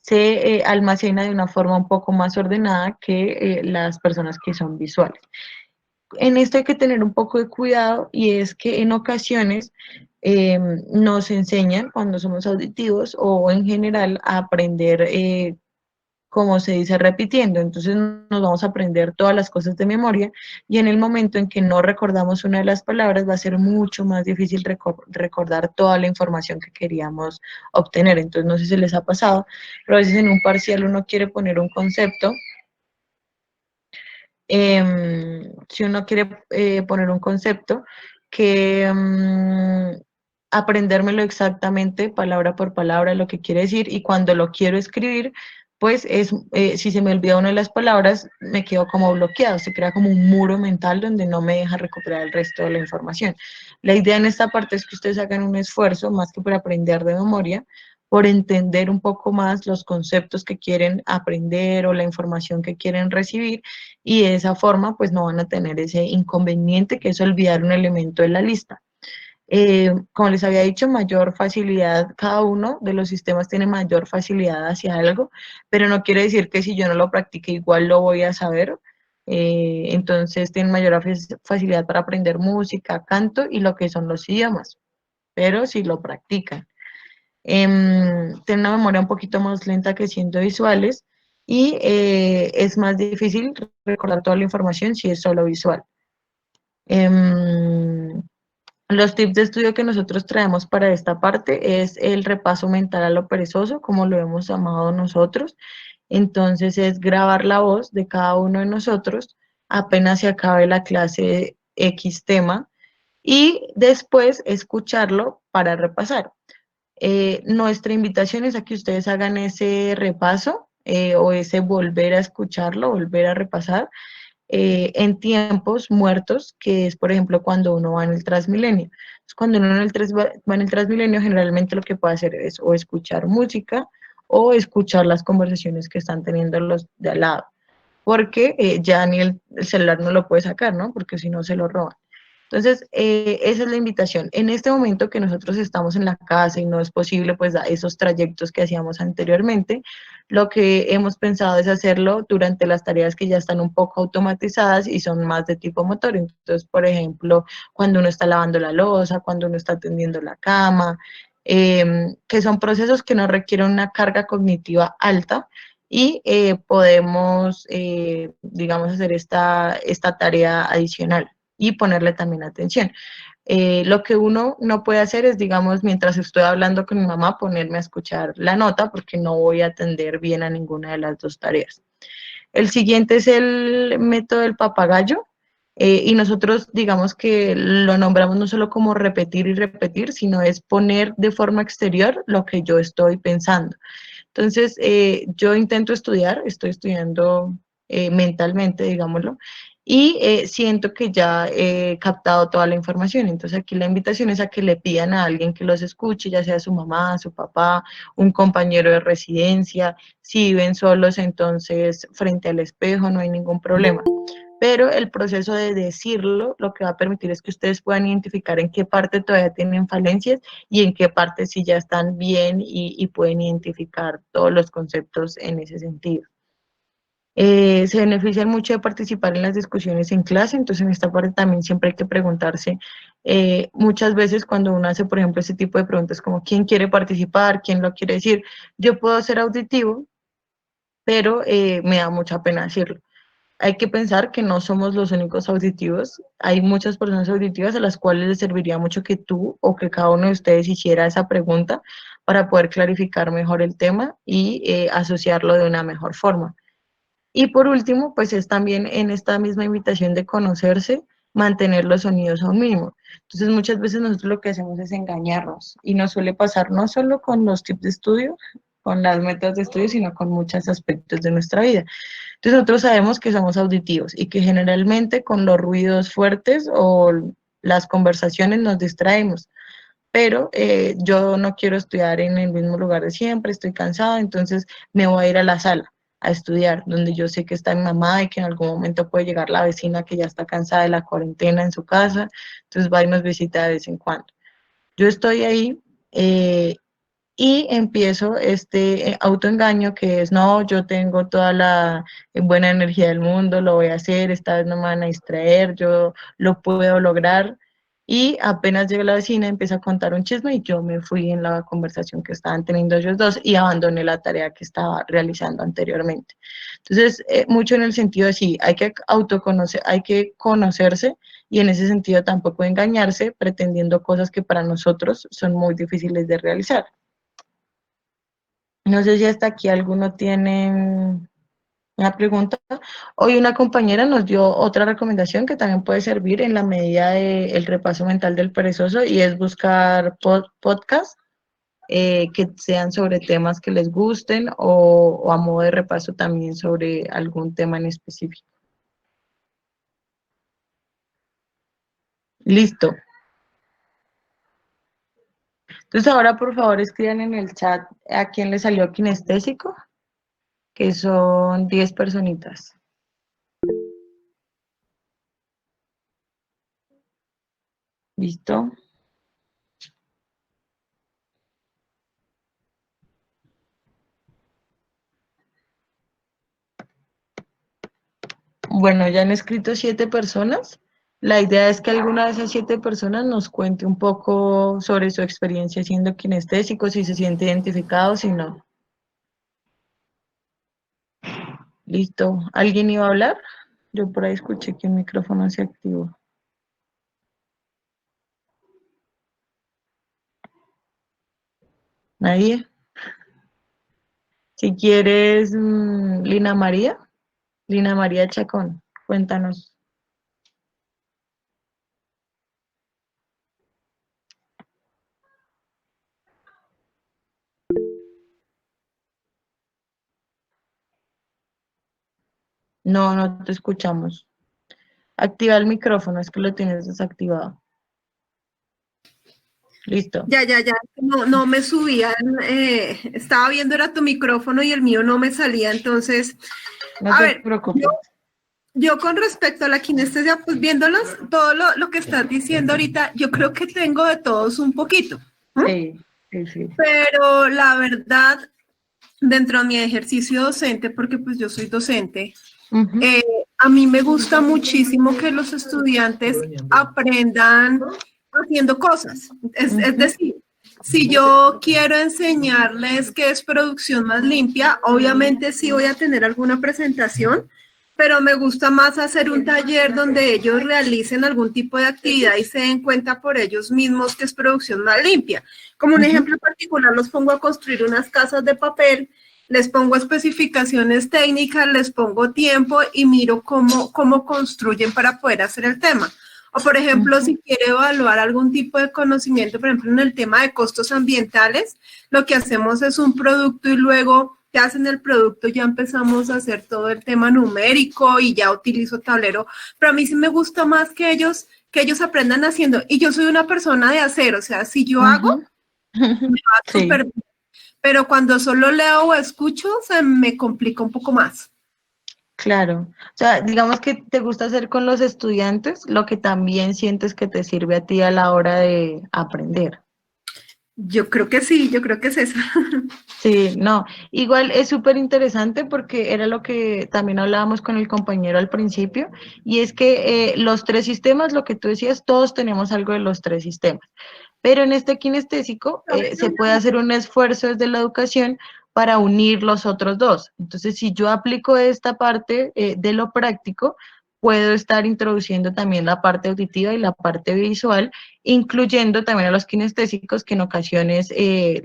se almacena de una forma un poco más ordenada que las personas que son visuales. En esto hay que tener un poco de cuidado, y es que en ocasiones nos enseñan cuando somos auditivos o en general a aprender, como se dice, repitiendo. Entonces nos vamos a aprender todas las cosas de memoria, y en el momento en que no recordamos una de las palabras va a ser mucho más difícil recordar toda la información que queríamos obtener. Entonces no sé si les ha pasado, pero a veces en un parcial uno quiere poner un concepto. Si uno quiere poner un concepto, que aprendérmelo exactamente, palabra por palabra, lo que quiere decir, y cuando lo quiero escribir, pues si se me olvida una de las palabras, me quedo como bloqueado, se crea como un muro mental donde no me deja recuperar el resto de la información. La idea en esta parte es que ustedes hagan un esfuerzo, más que por aprender de memoria, por entender un poco más los conceptos que quieren aprender o la información que quieren recibir, y de esa forma pues no van a tener ese inconveniente que es olvidar un elemento de la lista. Como les había dicho, mayor facilidad, cada uno de los sistemas tiene mayor facilidad hacia algo, pero no quiere decir que si yo no lo practique igual lo voy a saber. Entonces tienen mayor facilidad para aprender música, canto y lo que son los idiomas, pero si lo practican. Tienen una memoria un poquito más lenta que siendo visuales, y es más difícil recordar toda la información si es solo visual. Em, los tips de estudio que nosotros traemos para esta parte es el repaso mental a lo perezoso, como lo hemos llamado nosotros. Entonces es grabar la voz de cada uno de nosotros apenas se acabe la clase X tema y después escucharlo para repasar. Nuestra invitación es a que ustedes hagan ese repaso o ese volver a escucharlo, volver a repasar en tiempos muertos, que es, por ejemplo, cuando uno va en el Transmilenio. Entonces, cuando uno va en el Transmilenio, generalmente lo que puede hacer es o escuchar música o escuchar las conversaciones que están teniendo los de al lado, porque ya ni el celular no lo puede sacar, ¿no? Porque si no se lo roban. Entonces, esa es la invitación. En este momento que nosotros estamos en la casa y no es posible, pues, esos trayectos que hacíamos anteriormente, lo que hemos pensado es hacerlo durante las tareas que ya están un poco automatizadas y son más de tipo motor. Entonces, por ejemplo, cuando uno está lavando la loza, cuando uno está tendiendo la cama, que son procesos que no requieren una carga cognitiva alta y podemos, digamos, hacer esta tarea adicional y ponerle también atención. Lo que uno no puede hacer es, digamos, mientras estoy hablando con mi mamá, ponerme a escuchar la nota porque no voy a atender bien a ninguna de las dos tareas. El siguiente es el método del papagayo. Y nosotros digamos que lo nombramos no solo como repetir y repetir, sino es poner de forma exterior lo que yo estoy pensando. Entonces, yo intento estudiar, estoy estudiando mentalmente, digámoslo, y siento que ya he captado toda la información. Entonces, aquí la invitación es a que le pidan a alguien que los escuche, ya sea su mamá, su papá, un compañero de residencia. Si viven solos, entonces frente al espejo no hay ningún problema. Pero el proceso de decirlo lo que va a permitir es que ustedes puedan identificar en qué parte todavía tienen falencias y en qué parte sí ya están bien y pueden identificar todos los conceptos en ese sentido. Se benefician mucho de participar en las discusiones en clase, entonces en esta parte también siempre hay que preguntarse, muchas veces cuando uno hace, por ejemplo, ese tipo de preguntas como ¿quién quiere participar? ¿Quién lo quiere decir? Yo puedo ser auditivo, pero me da mucha pena decirlo. Hay que pensar que no somos los únicos auditivos. Hay muchas personas auditivas a las cuales les serviría mucho que tú o que cada uno de ustedes hiciera esa pregunta para poder clarificar mejor el tema y asociarlo de una mejor forma. Y por último, pues es también en esta misma invitación de conocerse, mantener los sonidos a un mínimo. Entonces muchas veces nosotros lo que hacemos es engañarnos y nos suele pasar no solo con los tips de estudio, con las metas de estudio, sino con muchos aspectos de nuestra vida. Entonces nosotros sabemos que somos auditivos y que generalmente con los ruidos fuertes o las conversaciones nos distraemos, pero yo no quiero estudiar en el mismo lugar de siempre, estoy cansada, entonces me voy a ir a la sala a estudiar, donde yo sé que está mi mamá y que en algún momento puede llegar la vecina que ya está cansada de la cuarentena en su casa, entonces va y nos visita de vez en cuando. Yo estoy ahí y empiezo este autoengaño que es, no, yo tengo toda la buena energía del mundo, lo voy a hacer, esta vez no me van a distraer, yo lo puedo lograr. Y apenas llega la vecina, empieza a contar un chisme y yo me fui en la conversación que estaban teniendo ellos dos y abandoné la tarea que estaba realizando anteriormente. Entonces, mucho en el sentido de sí, hay que autoconocer, hay que conocerse y en ese sentido tampoco engañarse pretendiendo cosas que para nosotros son muy difíciles de realizar. No sé si hasta aquí alguno tiene una pregunta. Hoy una compañera nos dio otra recomendación que también puede servir en la medida del repaso mental del perezoso y es buscar podcasts que sean sobre temas que les gusten o a modo de repaso también sobre algún tema en específico. Listo. Entonces ahora por favor escriban en el chat a quién le salió kinestésico, que son 10 personitas. ¿Listo? Bueno, ya han escrito 7 personas. La idea es que alguna de esas 7 personas nos cuente un poco sobre su experiencia siendo kinestésico, si se siente identificado, si no. Listo. ¿Alguien iba a hablar? Yo por ahí escuché que el micrófono se activó. ¿Nadie? Si quieres, Lina María Chacón, Cuéntanos. No, no te escuchamos. Activa el micrófono, es que lo tienes desactivado. Listo.
Ya, no, no me subían, estaba viendo era tu micrófono y el mío no me salía, entonces,
No
a
te
ver,
preocupes.
yo con respecto a la kinestesia, pues viéndolos, todo lo que estás diciendo ahorita, yo creo que tengo de todos un poquito,
Sí, sí, sí.
pero la verdad, dentro de mi ejercicio docente, porque pues yo soy docente,
Ujú.
a mí me gusta muchísimo que los estudiantes aprendan haciendo cosas. Es decir, si yo quiero enseñarles qué es producción más limpia, obviamente sí voy a tener alguna presentación, pero me gusta más hacer un taller donde ellos realicen algún tipo de actividad y se den cuenta por ellos mismos que es producción más limpia. Como un ejemplo particular, los pongo a construir unas casas de papel, les pongo especificaciones técnicas, les pongo tiempo y miro cómo construyen para poder hacer el tema. O, por ejemplo, si quiere evaluar algún tipo de conocimiento, por ejemplo, en el tema de costos ambientales, lo que hacemos es un producto y luego que hacen el producto ya empezamos a hacer todo el tema numérico y ya utilizo tablero. Pero a mí sí me gusta más que ellos aprendan haciendo. Y yo soy una persona de hacer, o sea, si yo hago, va
Sí.
súper bien. Pero cuando solo leo o escucho, se me complica un poco más.
Claro, o sea, digamos que te gusta hacer con los estudiantes lo que también sientes que te sirve a ti a la hora de aprender.
Yo creo que sí, yo creo que es eso.
Sí, no, igual es súper interesante porque era lo que también hablábamos con el compañero al principio, y es que los tres sistemas, lo que tú decías, todos tenemos algo de los tres sistemas, pero en este kinestésico se puede hacer un esfuerzo desde la educación para unir los otros dos. Entonces, si yo aplico esta parte de lo práctico, puedo estar introduciendo también la parte auditiva y la parte visual, incluyendo también a los kinestésicos que en ocasiones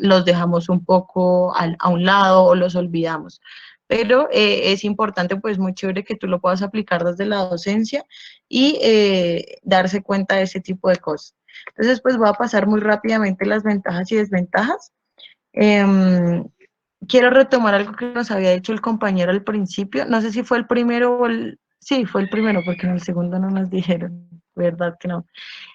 los dejamos un poco a un lado o los olvidamos. Pero es importante, pues muy chévere que tú lo puedas aplicar desde la docencia y darse cuenta de ese tipo de cosas. Entonces, pues voy a pasar muy rápidamente las ventajas y desventajas. Em, Quiero retomar algo que nos había dicho el compañero al principio. No sé si fue el primero o el... Sí, fue el primero, porque en el segundo no nos dijeron, ¿verdad que no?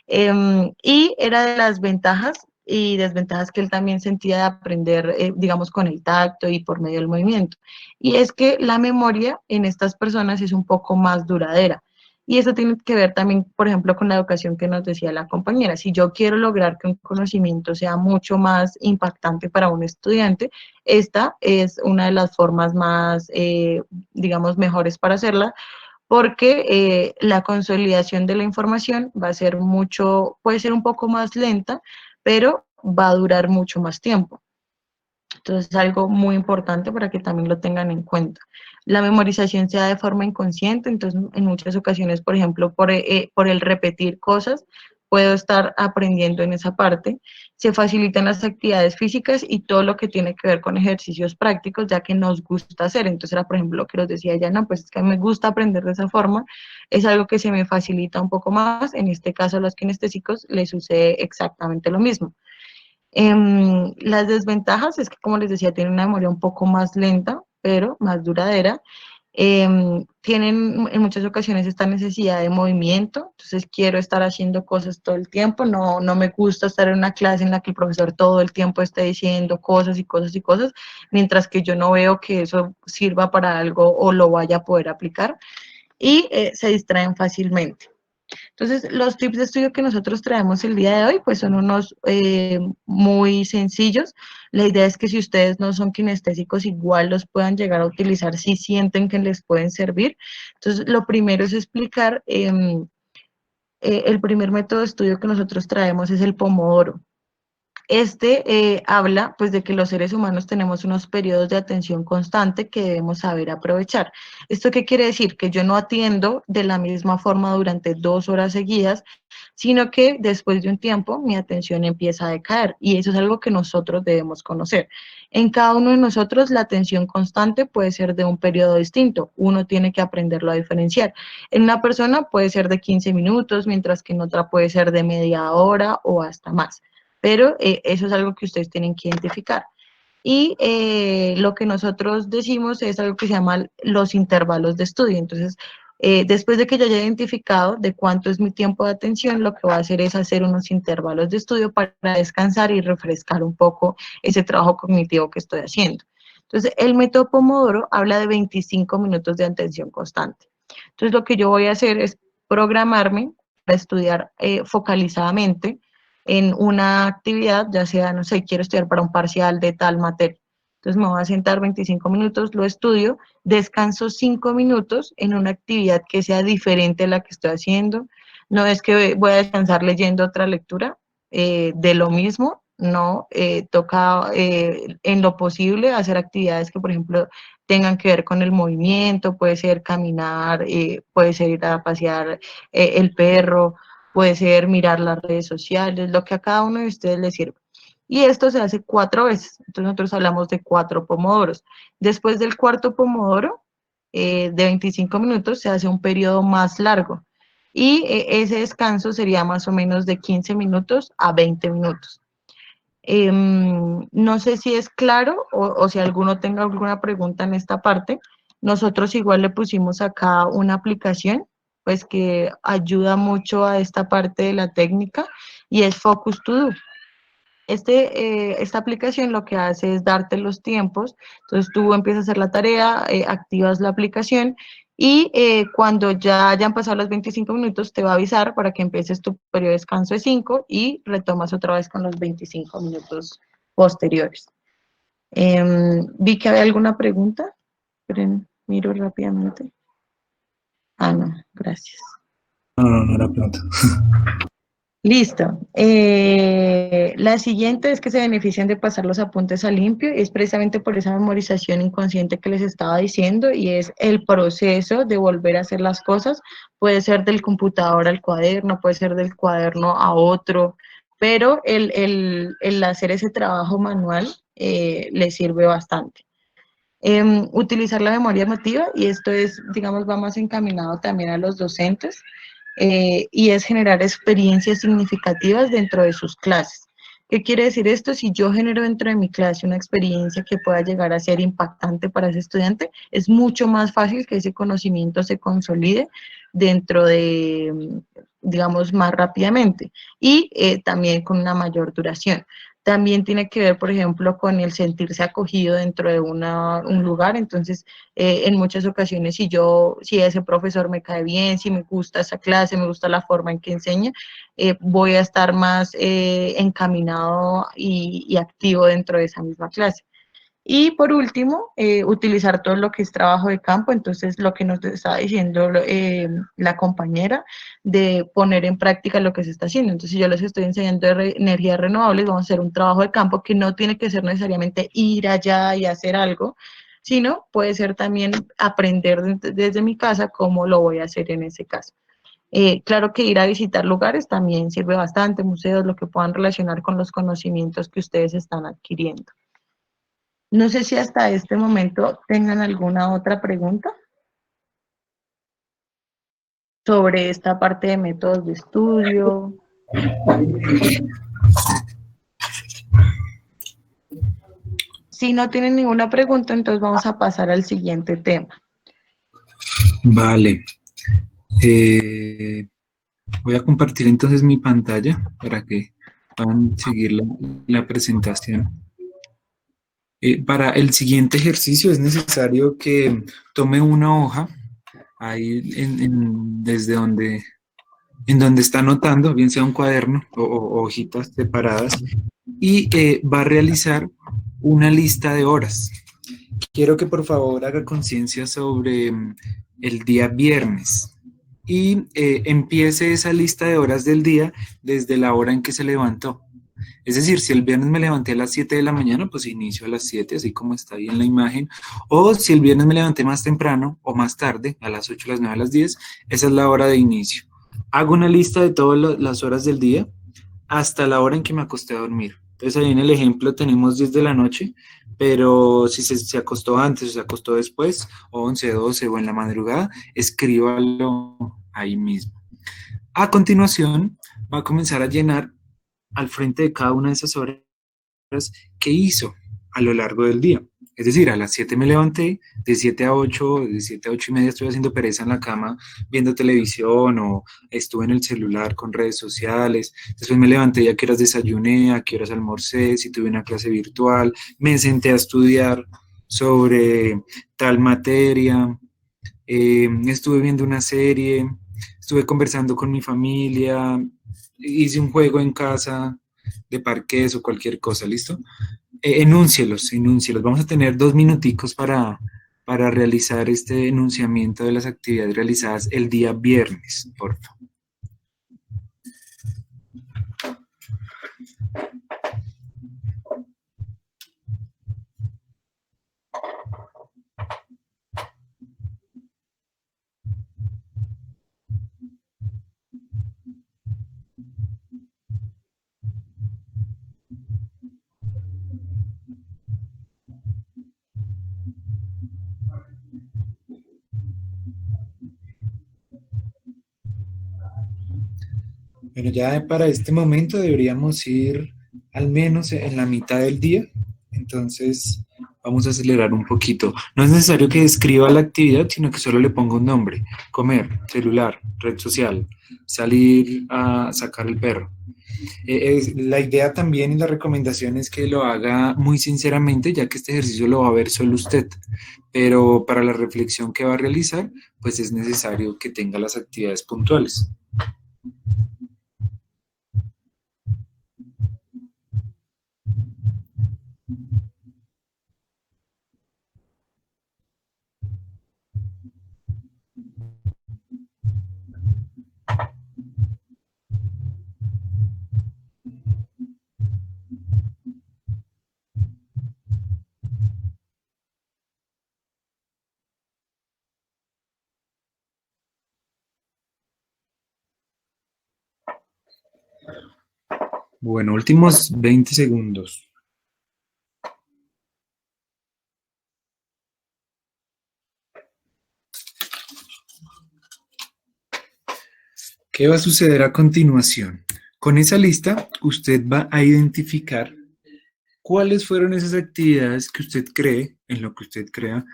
Y era de las ventajas y desventajas que él también sentía de aprender, digamos, con el tacto y por medio del movimiento. Y es que la memoria en estas personas es un poco más duradera. Y eso tiene que ver también, por ejemplo, con la educación que nos decía la compañera. Si yo quiero lograr que un conocimiento sea mucho más impactante para un estudiante, esta es una de las formas más, digamos, mejores para hacerla, porque la consolidación de la información va a ser mucho, puede ser un poco más lenta, pero va a durar mucho más tiempo. Entonces es algo muy importante para que también lo tengan en cuenta. La memorización se da de forma inconsciente, entonces en muchas ocasiones, por ejemplo, por el repetir cosas, puedo estar aprendiendo en esa parte. Se facilitan las actividades físicas y todo lo que tiene que ver con ejercicios prácticos, ya que nos gusta hacer. Entonces era, por ejemplo, lo que nos decía ya, no, pues es que a mí me gusta aprender de esa forma, es algo que se me facilita un poco más. En este caso, a los kinestésicos les sucede exactamente lo mismo. Las desventajas es que, como les decía, tienen una memoria un poco más lenta, pero más duradera. Tienen en muchas ocasiones esta necesidad de movimiento, entonces quiero estar haciendo cosas todo el tiempo, no me gusta estar en una clase en la que el profesor todo el tiempo esté diciendo cosas y cosas y cosas, mientras que yo no veo que eso sirva para algo o lo vaya a poder aplicar, y se distraen fácilmente. Entonces, los tips de estudio que nosotros traemos el día de hoy, pues son unos muy sencillos. La idea es que si ustedes no son kinestésicos, igual los puedan llegar a utilizar si sienten que les pueden servir. Entonces, lo primero es explicar, el primer método de estudio que nosotros traemos es el Pomodoro. Habla pues de que los seres humanos tenemos unos periodos de atención constante que debemos saber aprovechar. ¿Esto qué quiere decir? Que yo no atiendo de la misma forma durante 2 horas seguidas, sino que después de un tiempo mi atención empieza a decaer y eso es algo que nosotros debemos conocer. En cada uno de nosotros la atención constante puede ser de un periodo distinto, uno tiene que aprenderlo a diferenciar. En una persona puede ser de 15 minutos, mientras que en otra puede ser de media hora o hasta más. Pero eso es algo que ustedes tienen que identificar. Y lo que nosotros decimos es algo que se llama los intervalos de estudio. Entonces, después de que yo haya identificado de cuánto es mi tiempo de atención, lo que voy a hacer es hacer unos intervalos de estudio para descansar y refrescar un poco ese trabajo cognitivo que estoy haciendo. Entonces, el método Pomodoro habla de 25 minutos de atención constante. Entonces, lo que yo voy a hacer es programarme para estudiar focalizadamente en una actividad, ya sea, no sé, quiero estudiar para un parcial de tal materia. Entonces me voy a sentar 25 minutos, lo estudio, descanso 5 minutos en una actividad que sea diferente a la que estoy haciendo. No es que voy a descansar leyendo otra lectura de lo mismo, no, toca en lo posible hacer actividades que, por ejemplo, tengan que ver con el movimiento, puede ser caminar, puede ser ir a pasear el perro, puede ser mirar las redes sociales, lo que a cada uno de ustedes les sirva. Y esto se hace 4 veces, entonces nosotros hablamos de 4 pomodoros. Después del cuarto pomodoro, de 25 minutos, se hace un periodo más largo. Y ese descanso sería más o menos de 15 minutos a 20 minutos. No sé si es claro o si alguno tenga alguna pregunta en esta parte. Nosotros igual le pusimos acá una aplicación pues que ayuda mucho a esta parte de la técnica y es Focus To Do. Esta aplicación lo que hace es darte los tiempos, entonces tú empiezas a hacer la tarea, activas la aplicación y cuando ya hayan pasado los 25 minutos te va a avisar para que empieces tu periodo de descanso de 5 y retomas otra vez con los 25 minutos posteriores. Vi que había alguna pregunta, pero miro rápidamente. Ah, no, gracias.
No era pregunta.
Listo. La siguiente es que se benefician de pasar los apuntes a limpio y es precisamente por esa memorización inconsciente que les estaba diciendo y es el proceso de volver a hacer las cosas. Puede ser del computador al cuaderno, puede ser del cuaderno a otro, pero el hacer ese trabajo manual les sirve bastante. Utilizar la memoria emotiva y esto es, digamos, va más encaminado también a los docentes. Y es generar experiencias significativas dentro de sus clases. ¿Qué quiere decir esto? Si yo genero dentro de mi clase una experiencia que pueda llegar a ser impactante para ese estudiante, es mucho más fácil que ese conocimiento se consolide dentro de, digamos, más rápidamente y también con una mayor duración. También tiene que ver, por ejemplo, con el sentirse acogido dentro de un lugar. Entonces, en muchas ocasiones, si ese profesor me cae bien, si me gusta esa clase, me gusta la forma en que enseña, voy a estar más encaminado y activo dentro de esa misma clase. Y por último, utilizar todo lo que es trabajo de campo, entonces lo que nos está diciendo la compañera, de poner en práctica lo que se está haciendo. Entonces, si yo les estoy enseñando energías renovables, vamos a hacer un trabajo de campo que no tiene que ser necesariamente ir allá y hacer algo, sino puede ser también aprender desde mi casa cómo lo voy a hacer en ese caso. Claro que ir a visitar lugares también sirve bastante, museos, lo que puedan relacionar con los conocimientos que ustedes están adquiriendo. No sé si hasta este momento tengan alguna otra pregunta sobre esta parte de métodos de estudio. Si no tienen ninguna pregunta, entonces vamos a pasar al siguiente tema.
Vale. Voy a compartir entonces mi pantalla para que puedan seguir la presentación. Para el siguiente ejercicio es necesario que tome una hoja ahí desde donde está anotando, bien sea un cuaderno o hojitas separadas, y va a realizar una lista de horas. Quiero que por favor haga conciencia sobre el día viernes y empiece esa lista de horas del día desde la hora en que se levantó. Es decir, si el viernes me levanté a las 7 de la mañana, pues inicio a las 7, así como está ahí en la imagen. O si el viernes me levanté más temprano o más tarde, a las 8, a las 9, a las 10, esa es la hora de inicio. Hago una lista de todas las horas del día hasta la hora en que me acosté a dormir. Entonces ahí en el ejemplo tenemos 10 de la noche, pero si se acostó antes o se acostó después, 11, 12 o en la madrugada, escríbalo ahí mismo. A continuación, va a comenzar a llenar al frente de cada una de esas horas que hizo a lo largo del día. Es decir, a las 7 me levanté, de 7 a 8, de 7 a 8 y media estuve haciendo pereza en la cama, viendo televisión o estuve en el celular con redes sociales. Después me levanté y a qué horas desayuné, a qué horas almorcé, si tuve una clase virtual, me senté a estudiar sobre tal materia, estuve viendo una serie, estuve conversando con mi familia, hice un juego en casa de parqués o cualquier cosa, ¿listo? Enúncielos. Vamos a tener 2 minuticos para realizar este enunciamiento de las actividades realizadas el día viernes, por favor. Bueno, ya para este momento deberíamos ir al menos en la mitad del día, entonces vamos a acelerar un poquito. No es necesario que describa la actividad, sino que solo le ponga un nombre: comer, celular, red social, salir a sacar el perro. La idea también y la recomendación es que lo haga muy sinceramente, ya que este ejercicio lo va a ver solo usted, pero para la reflexión que va a realizar, pues es necesario que tenga las actividades puntuales. Bueno, últimos 20 segundos. ¿Qué va a suceder a continuación? Con esa lista, usted va a identificar cuáles fueron esas actividades que usted cree, en lo que usted crea,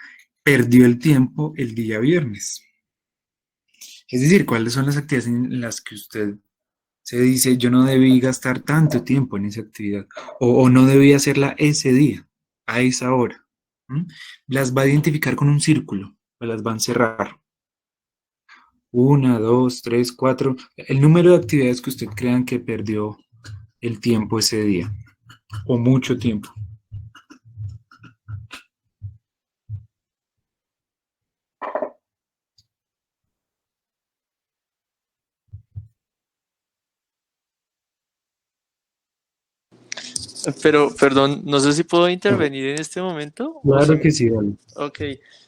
perdió el tiempo el día viernes. Es decir, cuáles son las actividades en las que usted se dice: yo no debí gastar tanto tiempo en esa actividad, o no debí hacerla ese día, a esa hora. Las va a identificar con un círculo, o las va a encerrar. 1, 2, 3, 4, el número de actividades que usted crean que perdió el tiempo ese día, o mucho tiempo.
Pero, perdón, no sé si puedo intervenir en este momento.
Claro que sí, vale.
Ok,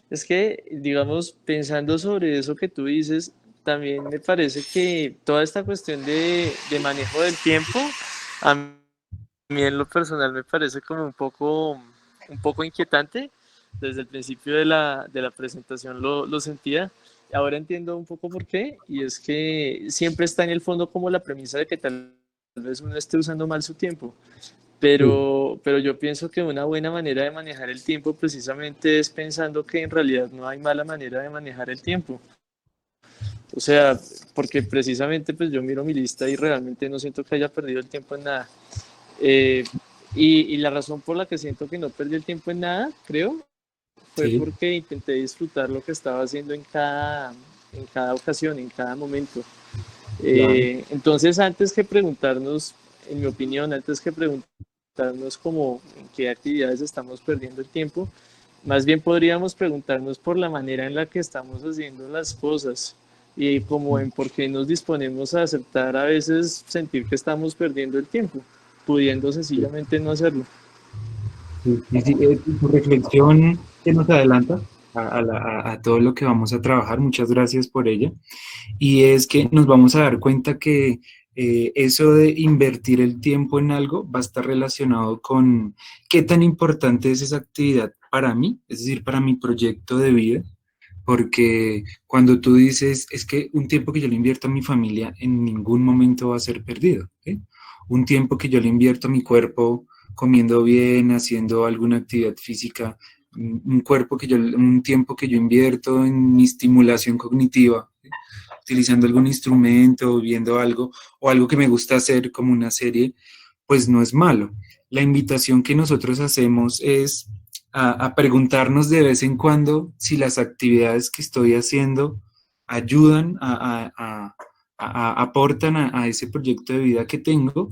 es que, digamos, pensando sobre eso que tú dices, también me parece que toda esta cuestión de manejo del tiempo, a mí en lo personal me parece como un poco inquietante. Desde el principio de la presentación lo sentía. Ahora entiendo un poco por qué, y es que siempre está en el fondo como la premisa de que tal vez uno esté usando mal su tiempo. Pero yo pienso que una buena manera de manejar el tiempo precisamente es pensando que en realidad no hay mala manera de manejar el tiempo. O sea, porque precisamente pues yo miro mi lista y realmente no siento que haya perdido el tiempo en nada. Y la razón por la que siento que no perdí el tiempo en nada, creo, fue porque intenté disfrutar lo que estaba haciendo en cada ocasión, en cada momento. Entonces, antes que preguntarnos, en mi opinión, antes que preguntarnos como en qué actividades estamos perdiendo el tiempo, más bien podríamos preguntarnos por la manera en la que estamos haciendo las cosas y como en por qué nos disponemos a aceptar a veces sentir que estamos perdiendo el tiempo. pudiendo sencillamente no hacerlo.
Sí, tu reflexión que nos adelanta a todo lo que vamos a trabajar, muchas gracias por ella. Y es que nos vamos a dar cuenta que eso de invertir el tiempo en algo va a estar relacionado con qué tan importante es esa actividad para mí, es decir, para mi proyecto de vida, porque cuando tú dices, es que un tiempo que yo le invierto a mi familia en ningún momento va a ser perdido, ¿sí? Un tiempo que yo le invierto a mi cuerpo comiendo bien, haciendo alguna actividad física, un tiempo que yo invierto en mi estimulación cognitiva, ¿sí? Utilizando algún instrumento, viendo algo, o algo que me gusta hacer como una serie, pues no es malo. La invitación que nosotros hacemos es a preguntarnos de vez en cuando si las actividades que estoy haciendo ayudan, aportan a ese proyecto de vida que tengo,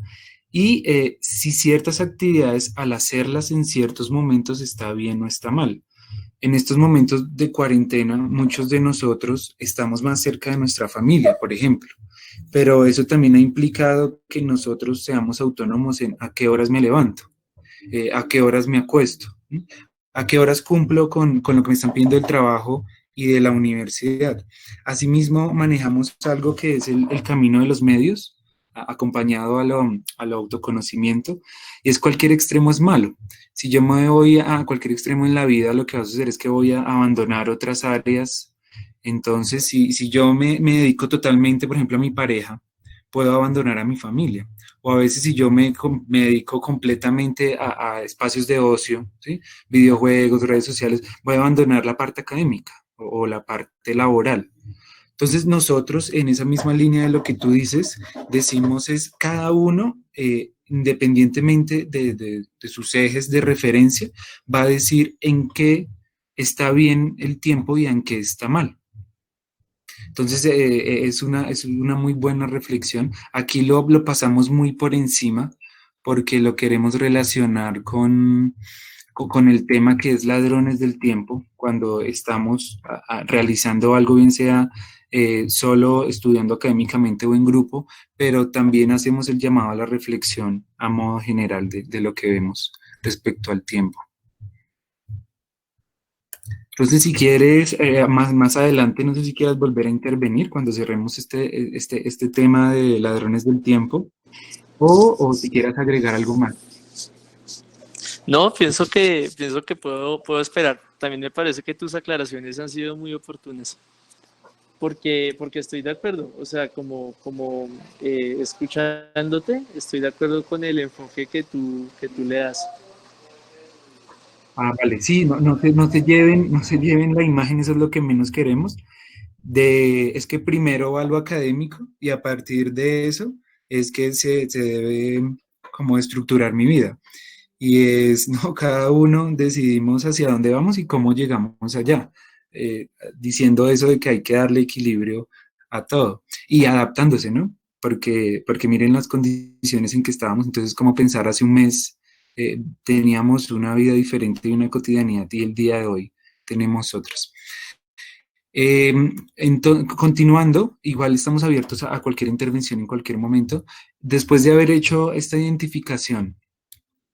y si ciertas actividades al hacerlas en ciertos momentos está bien o está mal. En estos momentos de cuarentena, muchos de nosotros estamos más cerca de nuestra familia, por ejemplo, pero eso también ha implicado que nosotros seamos autónomos en a qué horas me levanto, a qué horas me acuesto, ¿sí? A qué horas cumplo con lo que me están pidiendo del trabajo y de la universidad. Asimismo, manejamos algo que es el camino de los medios, acompañado a lo autoconocimiento, y es cualquier extremo es malo. Si yo me voy a cualquier extremo en la vida, lo que va a suceder es que voy a abandonar otras áreas. Entonces, si yo me dedico totalmente, por ejemplo, a mi pareja, puedo abandonar a mi familia. O a veces si yo me dedico completamente a espacios de ocio, ¿sí? Videojuegos, redes sociales, voy a abandonar la parte académica o la parte laboral. Entonces nosotros en esa misma línea de lo que tú dices, decimos es cada uno, independientemente de sus ejes de referencia, va a decir en qué está bien el tiempo y en qué está mal. Entonces es una muy buena reflexión. Aquí lo pasamos muy por encima porque lo queremos relacionar con el tema que es ladrones del tiempo, cuando estamos realizando algo, bien sea solo estudiando académicamente o en grupo, pero también hacemos el llamado a la reflexión a modo general de lo que vemos respecto al tiempo. Entonces, si quieres, más adelante, no sé si quieras volver a intervenir cuando cerremos este tema de ladrones del tiempo, o si quieras agregar algo más.
No, pienso que puedo esperar. También me parece que tus aclaraciones han sido muy oportunas. Porque estoy de acuerdo, o sea, como escuchándote, estoy de acuerdo con el enfoque que tú le das.
Ah, vale, sí, no se lleven la imagen, eso es lo que menos queremos. Es que primero va lo académico y a partir de eso es que se debe como estructurar mi vida. Y no, cada uno decidimos hacia dónde vamos y cómo llegamos allá, diciendo eso de que hay que darle equilibrio a todo y adaptándose, ¿no? Porque miren las condiciones en que estábamos, entonces como pensar hace un mes teníamos una vida diferente y una cotidianidad y el día de hoy tenemos otras. Continuando, igual estamos abiertos a cualquier intervención en cualquier momento. Después de haber hecho esta identificación,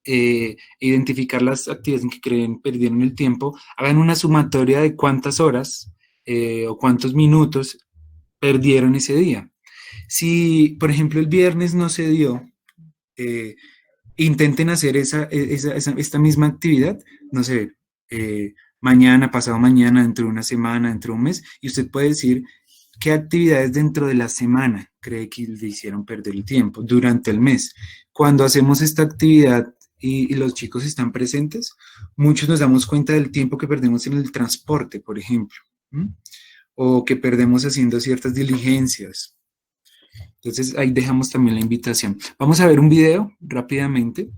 identificar las actividades en que creen perdieron el tiempo, hagan una sumatoria de cuántas horas o cuántos minutos perdieron ese día. Si, por ejemplo, el viernes no se dio, intenten hacer esta misma actividad, no sé, mañana, pasado mañana, dentro de una semana, dentro de un mes, y usted puede decir qué actividades dentro de la semana cree que le hicieron perder el tiempo durante el mes. Cuando hacemos esta actividad y los chicos están presentes, muchos nos damos cuenta del tiempo que perdemos en el transporte, por ejemplo, o que perdemos haciendo ciertas diligencias. Entonces ahí dejamos también la invitación. Vamos a ver un video rápidamente.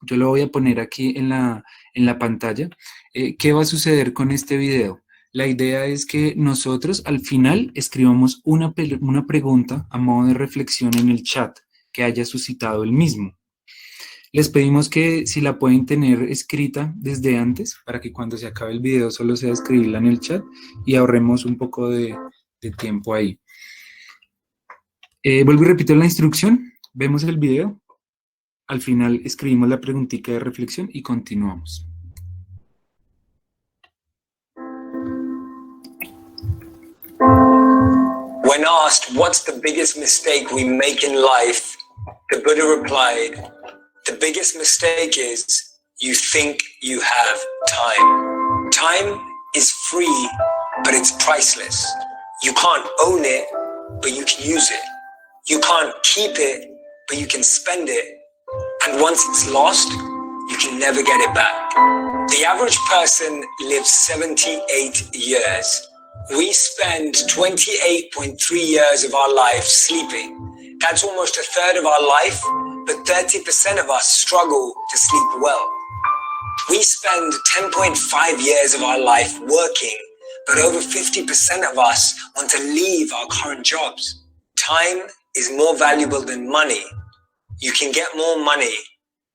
Yo lo voy a poner aquí en la pantalla. ¿Qué va a suceder con este video? La idea es que nosotros al final escribamos una pregunta a modo de reflexión en el chat que haya suscitado el mismo. Les pedimos que si la pueden tener escrita desde antes, para que cuando se acabe el video solo sea escribirla en el chat y ahorremos un poco de tiempo ahí. Vuelvo y repito la instrucción. Vemos el video. Al final escribimos la preguntita de reflexión y continuamos.
When asked what's the biggest mistake we make in life, the Buddha replied, the biggest mistake is you think you have time. Time is free, but it's priceless. You can't own it, but you can use it. You can't keep it, but you can spend it. And once it's lost, you can never get it back. The average person lives 78 years. We spend 28.3 years of our life sleeping. That's almost a third of our life, but 30% of us struggle to sleep well. We spend 10.5 years of our life working, but over 50% of us want to leave our current jobs. Time is more valuable than money. You can get more money,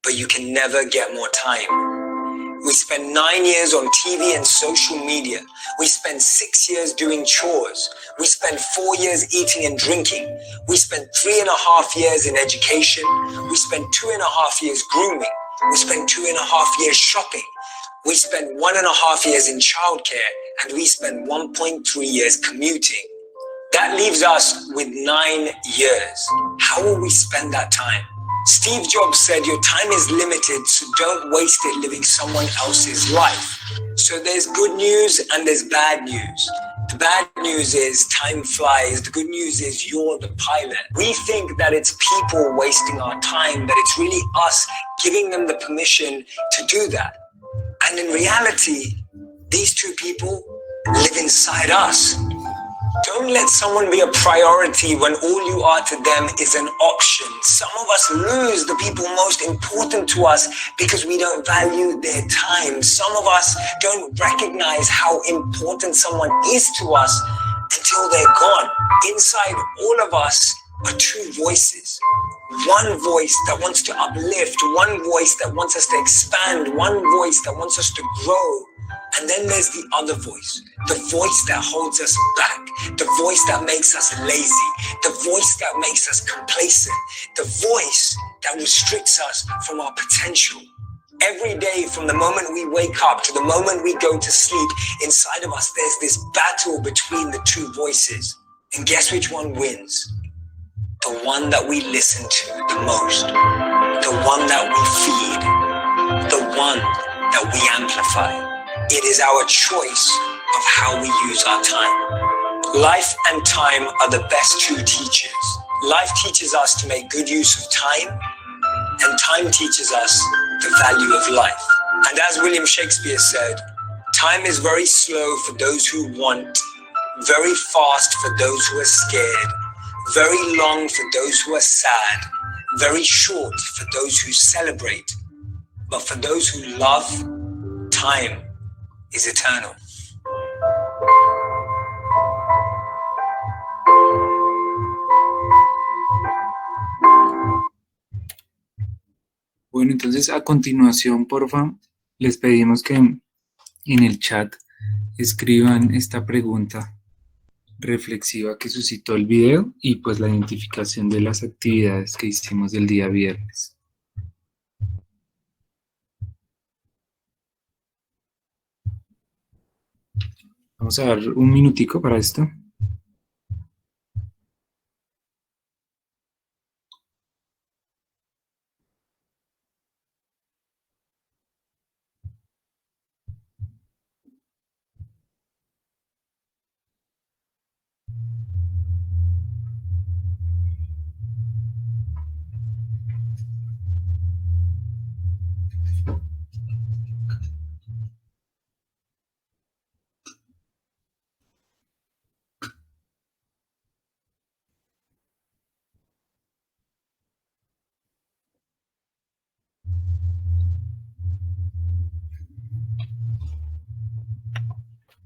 but you can never get more time. We spend 9 years on TV and social media. We spend 6 years doing chores. We spend 4 years eating and drinking. We spend 3.5 years in education. We spend 2.5 years grooming. We spend 2.5 years shopping. We spend 1.5 years in childcare, and we spend 1.3 years commuting. That leaves us with 9 years. How will we spend that time? Steve Jobs said, your time is limited, so don't waste it living someone else's life. So there's good news and there's bad news. The bad news is time flies. The good news is you're the pilot. We think that it's people wasting our time, that it's really us giving them the permission to do that. And in reality, these two people live inside us. Don't let someone be a priority when all you are to them is an option. Some of us lose the people most important to us because we don't value their time. Some of us don't recognize how important someone is to us until they're gone. Inside all of us are two voices. One voice that wants to uplift, one voice that wants us to expand, one voice that wants us to grow. And then there's the other voice, the voice that holds us back, the voice that makes us lazy, the voice that makes us complacent, the voice that restricts us from our potential. Every day, from the moment we wake up to the moment we go to sleep, inside of us, there's this battle between the two voices. And guess which one wins? The one that we listen to the most, the one that we feed, the one that we amplify. It is our choice of how we use our time. Life and time are the best two teachers. Life teaches us to make good use of time, and time teaches us the value of life. And as William Shakespeare said, time is very slow for those who want, very fast for those who are scared, very long for those who are sad, very short for those who celebrate, but for those who love, time is eternal.
Bueno, entonces a continuación, porfa, les pedimos que en el chat escriban esta pregunta reflexiva que suscitó el video y pues la identificación de las actividades que hicimos el día viernes. Vamos a dar un minutico para esto.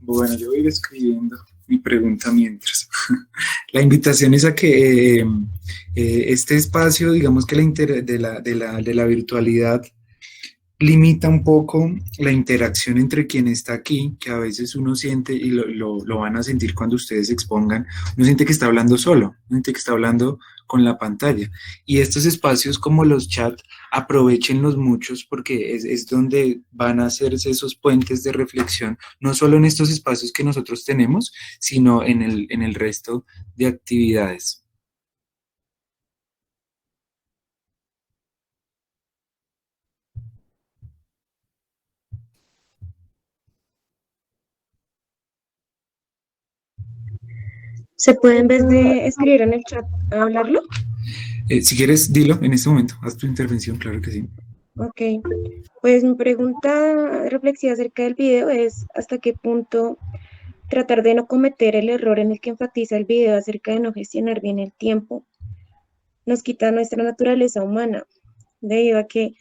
Bueno, yo voy a ir escribiendo mi pregunta mientras. La invitación es a que este espacio, digamos que de la virtualidad, limita un poco la interacción entre quien está aquí, que a veces uno siente, y lo van a sentir cuando ustedes expongan, uno siente que está hablando solo, uno siente que está hablando con la pantalla. Y estos espacios como los chats, aprovechenlos muchos porque es donde van a hacerse esos puentes de reflexión, no solo en estos espacios que nosotros tenemos, sino en el resto de actividades.
¿Se puede en vez de escribir en el chat, hablarlo?
Si quieres, dilo en este momento, haz tu intervención, claro que sí.
Ok, pues mi pregunta reflexiva acerca del video es ¿hasta qué punto tratar de no cometer el error en el que enfatiza el video acerca de no gestionar bien el tiempo nos quita nuestra naturaleza humana, debido a que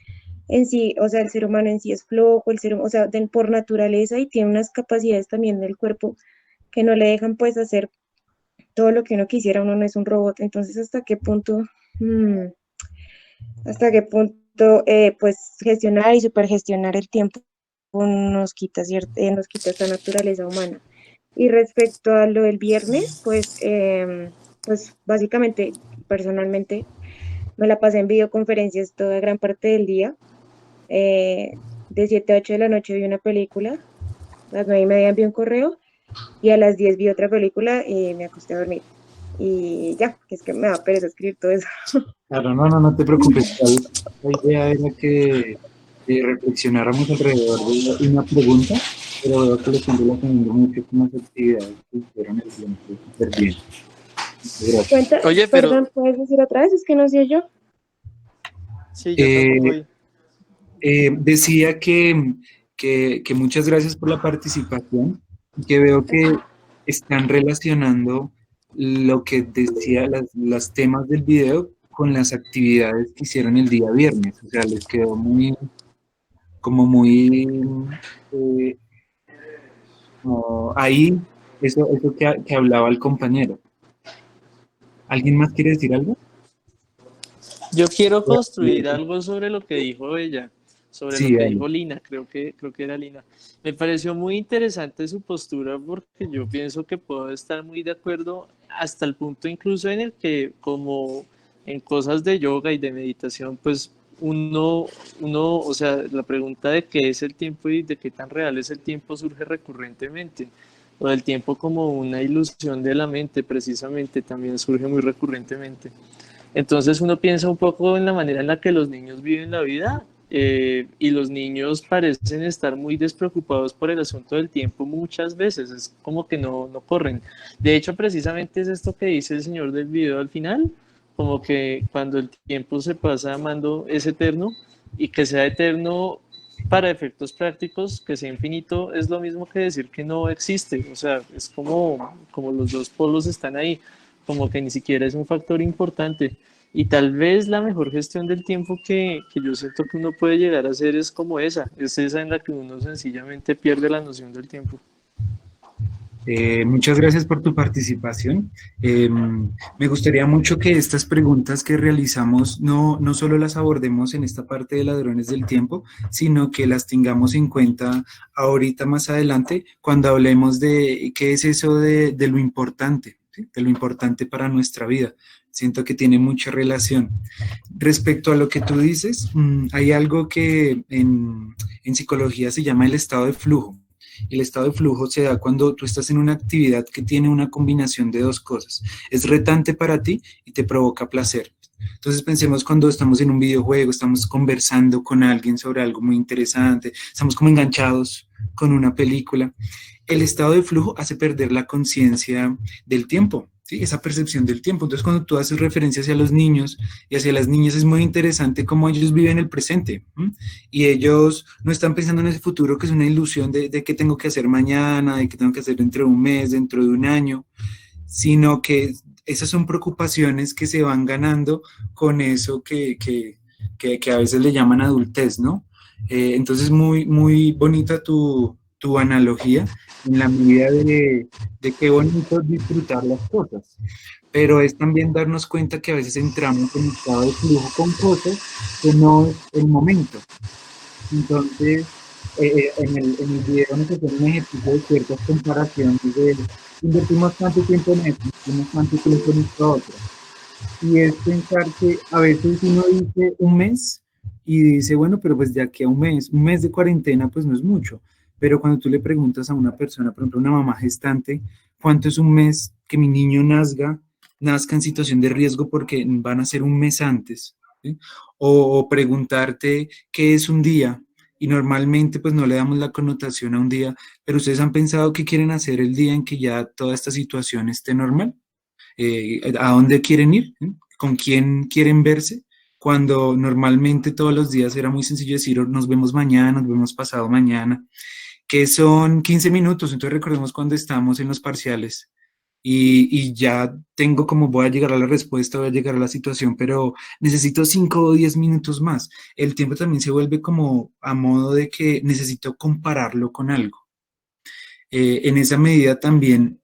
en sí, o sea, el ser humano en sí es flojo, o sea, por naturaleza y tiene unas capacidades también del cuerpo que no le dejan pues hacer todo lo que uno quisiera, uno no es un robot, entonces mm, hasta qué punto pues gestionar y supergestionar el tiempo nos quita esta naturaleza humana. Y respecto a lo del viernes, pues básicamente, personalmente, me la pasé en videoconferencias toda gran parte del día. De 7 a 8 de la noche vi una película, a las 9:30 envié un correo y a las 10 vi otra película y me acosté a dormir. Y ya, que es que me da pereza escribir todo eso.
Claro, no te preocupes. La idea era que reflexionáramos alrededor de una pregunta, pero veo que lo están relacionando mucho con las actividades que hicieron el tiempo súper bien. Gracias.
Oye, pero
Perdón, ¿puedes decir otra vez? Es que no sé yo.
sí, yo tampoco vi.
Decía que muchas gracias por la participación, que veo que están relacionando lo que decía las temas del video con las actividades que hicieron el día viernes. O sea, les quedó muy ahí eso que hablaba el compañero. ¿Alguien más quiere decir algo?
Yo quiero construir algo sobre lo que dijo ella, sobre
Sí,
lo que
dale.
dijo Lina, creo que era Lina. Me pareció muy interesante su postura porque yo pienso que puedo estar muy de acuerdo hasta el punto incluso en el que como en cosas de yoga y de meditación, pues o sea, la pregunta de qué es el tiempo y de qué tan real es el tiempo surge recurrentemente. O del tiempo como una ilusión de la mente, precisamente, también surge muy recurrentemente. Entonces uno piensa un poco en la manera en la que los niños viven la vida y los niños parecen estar muy despreocupados por el asunto del tiempo muchas veces, es como que no corren. De hecho, precisamente es esto que dice el señor del video al final, como que cuando el tiempo se pasa amando es eterno y que sea eterno para efectos prácticos, que sea infinito, es lo mismo que decir que no existe, o sea, es como los dos polos están ahí, como que ni siquiera es un factor importante. Y tal vez la mejor gestión del tiempo que yo siento que uno puede llegar a hacer es como es esa en la que uno sencillamente pierde la noción del tiempo.
Muchas gracias por tu participación. Me gustaría mucho que estas preguntas que realizamos no solo las abordemos en esta parte de ladrones del tiempo, sino que las tengamos en cuenta ahorita más adelante cuando hablemos de qué es eso de lo importante, ¿sí? De lo importante para nuestra vida. Siento que tiene mucha relación. Respecto a lo que tú dices, hay algo que en psicología se llama el estado de flujo. El estado de flujo se da cuando tú estás en una actividad que tiene una combinación de dos cosas. Es retante para ti y te provoca placer. Entonces pensemos cuando estamos en un videojuego, estamos conversando con alguien sobre algo muy interesante, estamos como enganchados con una película. El estado de flujo hace perder la conciencia del tiempo, ¿sí? Esa percepción del tiempo. Entonces cuando tú haces referencia hacia los niños y hacia las niñas es muy interesante cómo ellos viven el presente, ¿m? Y ellos no están pensando en ese futuro que es una ilusión de qué tengo que hacer mañana, de qué tengo que hacer dentro de un mes, dentro de un año, sino que esas son preocupaciones que se van ganando con eso que a veces le llaman adultez, ¿no? Entonces muy bonita tu analogía en la medida de qué bonito es disfrutar las cosas, pero es también darnos cuenta que a veces entramos en estado de flujo con cosas que no es el momento. Entonces, en el video nos hacen un ejercicio de ciertas comparaciones de invertimos tanto tiempo en esto, invertimos tanto tiempo en esto otro. y es pensar que a veces uno dice un mes y dice, bueno, pero pues de aquí a un mes de cuarentena pues no es mucho, pero cuando tú le preguntas a una persona, por ejemplo, una mamá gestante, ¿cuánto es un mes que mi niño nazca en situación de riesgo porque van a ser un mes antes? ¿Sí? O preguntarte qué es un día, y normalmente pues no le damos la connotación a un día, pero ustedes han pensado qué quieren hacer el día en que ya toda esta situación esté normal. ¿A dónde quieren ir? ¿Eh? ¿Con quién quieren verse? Cuando normalmente todos los días era muy sencillo decir, "Oh, nos vemos mañana, nos vemos pasado mañana", que son 15 minutos. Entonces recordemos cuando estamos en los parciales y ya tengo como voy a llegar a la respuesta, voy a llegar a la situación, pero necesito 5 o 10 minutos más. El tiempo también se vuelve como a modo de que necesito compararlo con algo. En esa medida también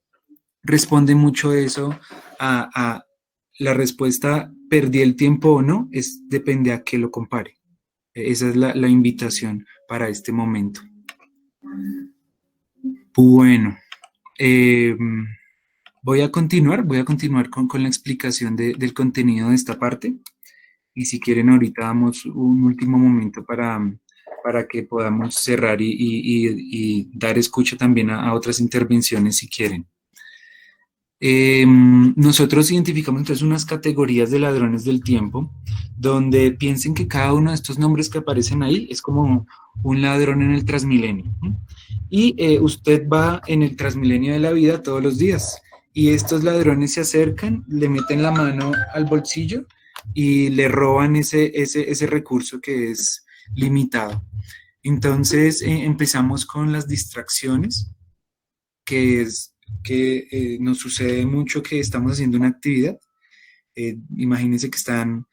responde mucho eso a la respuesta, perdí el tiempo o no, depende a qué lo compare. Esa es la invitación para este momento. Bueno, eh, voy a continuar con la explicación del contenido de esta parte, y si quieren ahorita damos un último momento para que podamos cerrar y dar escucha también a otras intervenciones si quieren. Nosotros identificamos entonces unas categorías de ladrones del tiempo, donde piensen que cada uno de estos nombres que aparecen ahí es como un ladrón en el Transmilenio. ¿No? Y usted va en el Transmilenio de la vida todos los días, y estos ladrones se acercan, le meten la mano al bolsillo y le roban ese recurso que es limitado. Entonces empezamos con las distracciones, que es que nos sucede mucho que estamos haciendo una actividad. Imagínense que están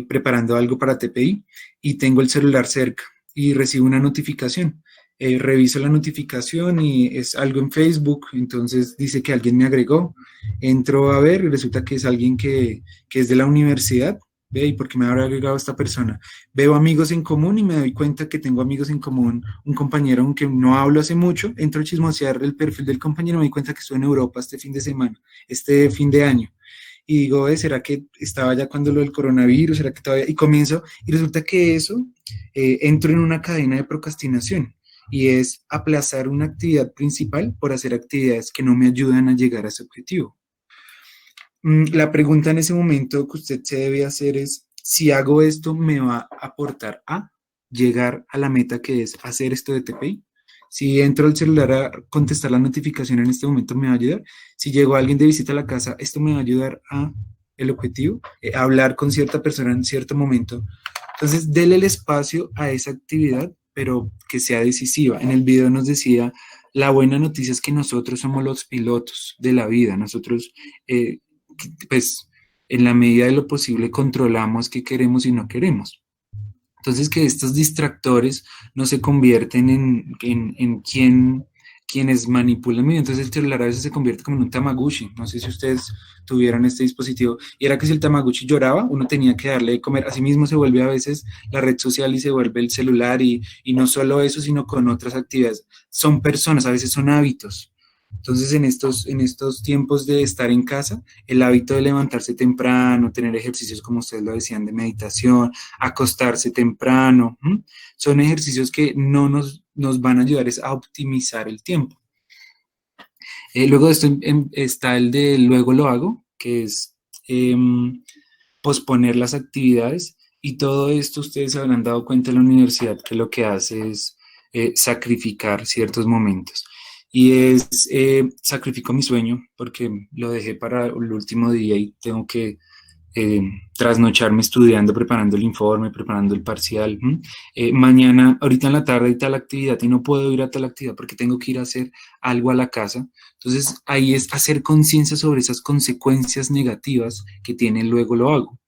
preparando algo para TPI y tengo el celular cerca y recibo una notificación. Reviso la notificación y es algo en Facebook, entonces dice que alguien me agregó. Entro a ver y resulta que es alguien que es de la universidad. Ve, ¿y por qué me habrá agregado esta persona? Veo amigos en común y me doy cuenta que tengo amigos en común. Un compañero, aunque no hablo hace mucho, entro a chismosear el perfil del compañero y me doy cuenta que estuve en Europa este fin de semana, este fin de año. Y digo, ¿será que estaba ya cuando lo del coronavirus? ¿Será que todavía? Y comienzo, y resulta que eso, entro en una cadena de procrastinación, y es aplazar una actividad principal por hacer actividades que no me ayudan a llegar a ese objetivo. La pregunta en ese momento que usted se debe hacer es, si hago esto, ¿me va a aportar a llegar a la meta que es hacer esto de TPI? Si entro al celular a contestar la notificación en este momento, ¿me va a ayudar? Si llegó alguien de visita a la casa, ¿esto me va a ayudar a el objetivo? Hablar con cierta persona en cierto momento. Entonces, dele el espacio a esa actividad, pero que sea decisiva. En el video nos decía, la buena noticia es que nosotros somos los pilotos de la vida. Nosotros, pues, en la medida de lo posible, controlamos qué queremos y no queremos. Entonces, que estos distractores no se convierten en quienes manipulan mi vida. Entonces, el celular a veces se convierte como en un Tamagotchi. No sé si ustedes tuvieran este dispositivo. Y era que si el Tamagotchi lloraba, uno tenía que darle de comer. Asimismo, se vuelve a veces la red social y se vuelve el celular. Y no solo eso, sino con otras actividades. Son personas, a veces son hábitos. Entonces, en estos tiempos de estar en casa, el hábito de levantarse temprano, tener ejercicios como ustedes lo decían, de meditación, acostarse temprano, son ejercicios que no nos van a ayudar a optimizar el tiempo. Luego de esto está el de luego lo hago, que es posponer las actividades, y todo esto ustedes se habrán dado cuenta en la universidad que lo que hace es sacrificar ciertos momentos. Y sacrifico mi sueño porque lo dejé para el último día y tengo que trasnocharme estudiando, preparando el informe, preparando el parcial. Mañana, ahorita en la tarde hay tal actividad y no puedo ir a tal actividad porque tengo que ir a hacer algo a la casa. Entonces ahí es hacer conciencia sobre esas consecuencias negativas que tiene luego lo hago.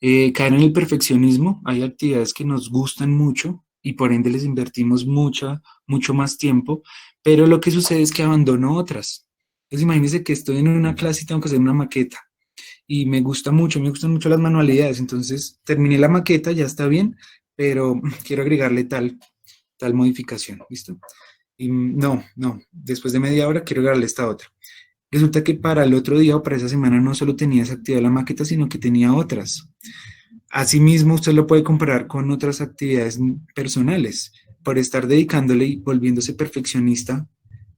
Caer en el perfeccionismo, hay actividades que nos gustan mucho y por ende les invertimos mucho más tiempo, pero lo que sucede es que abandono otras. Entonces imagínense que estoy en una clase y tengo que hacer una maqueta y me gustan mucho las manualidades, entonces terminé la maqueta, ya está bien, pero quiero agregarle tal modificación, ¿listo? Y no, después de media hora quiero agregarle esta otra. Resulta que para el otro día o para esa semana no solo tenía esa actividad de la maqueta, sino que tenía otras. Asimismo, usted lo puede comparar con otras actividades personales. Por estar dedicándole y volviéndose perfeccionista,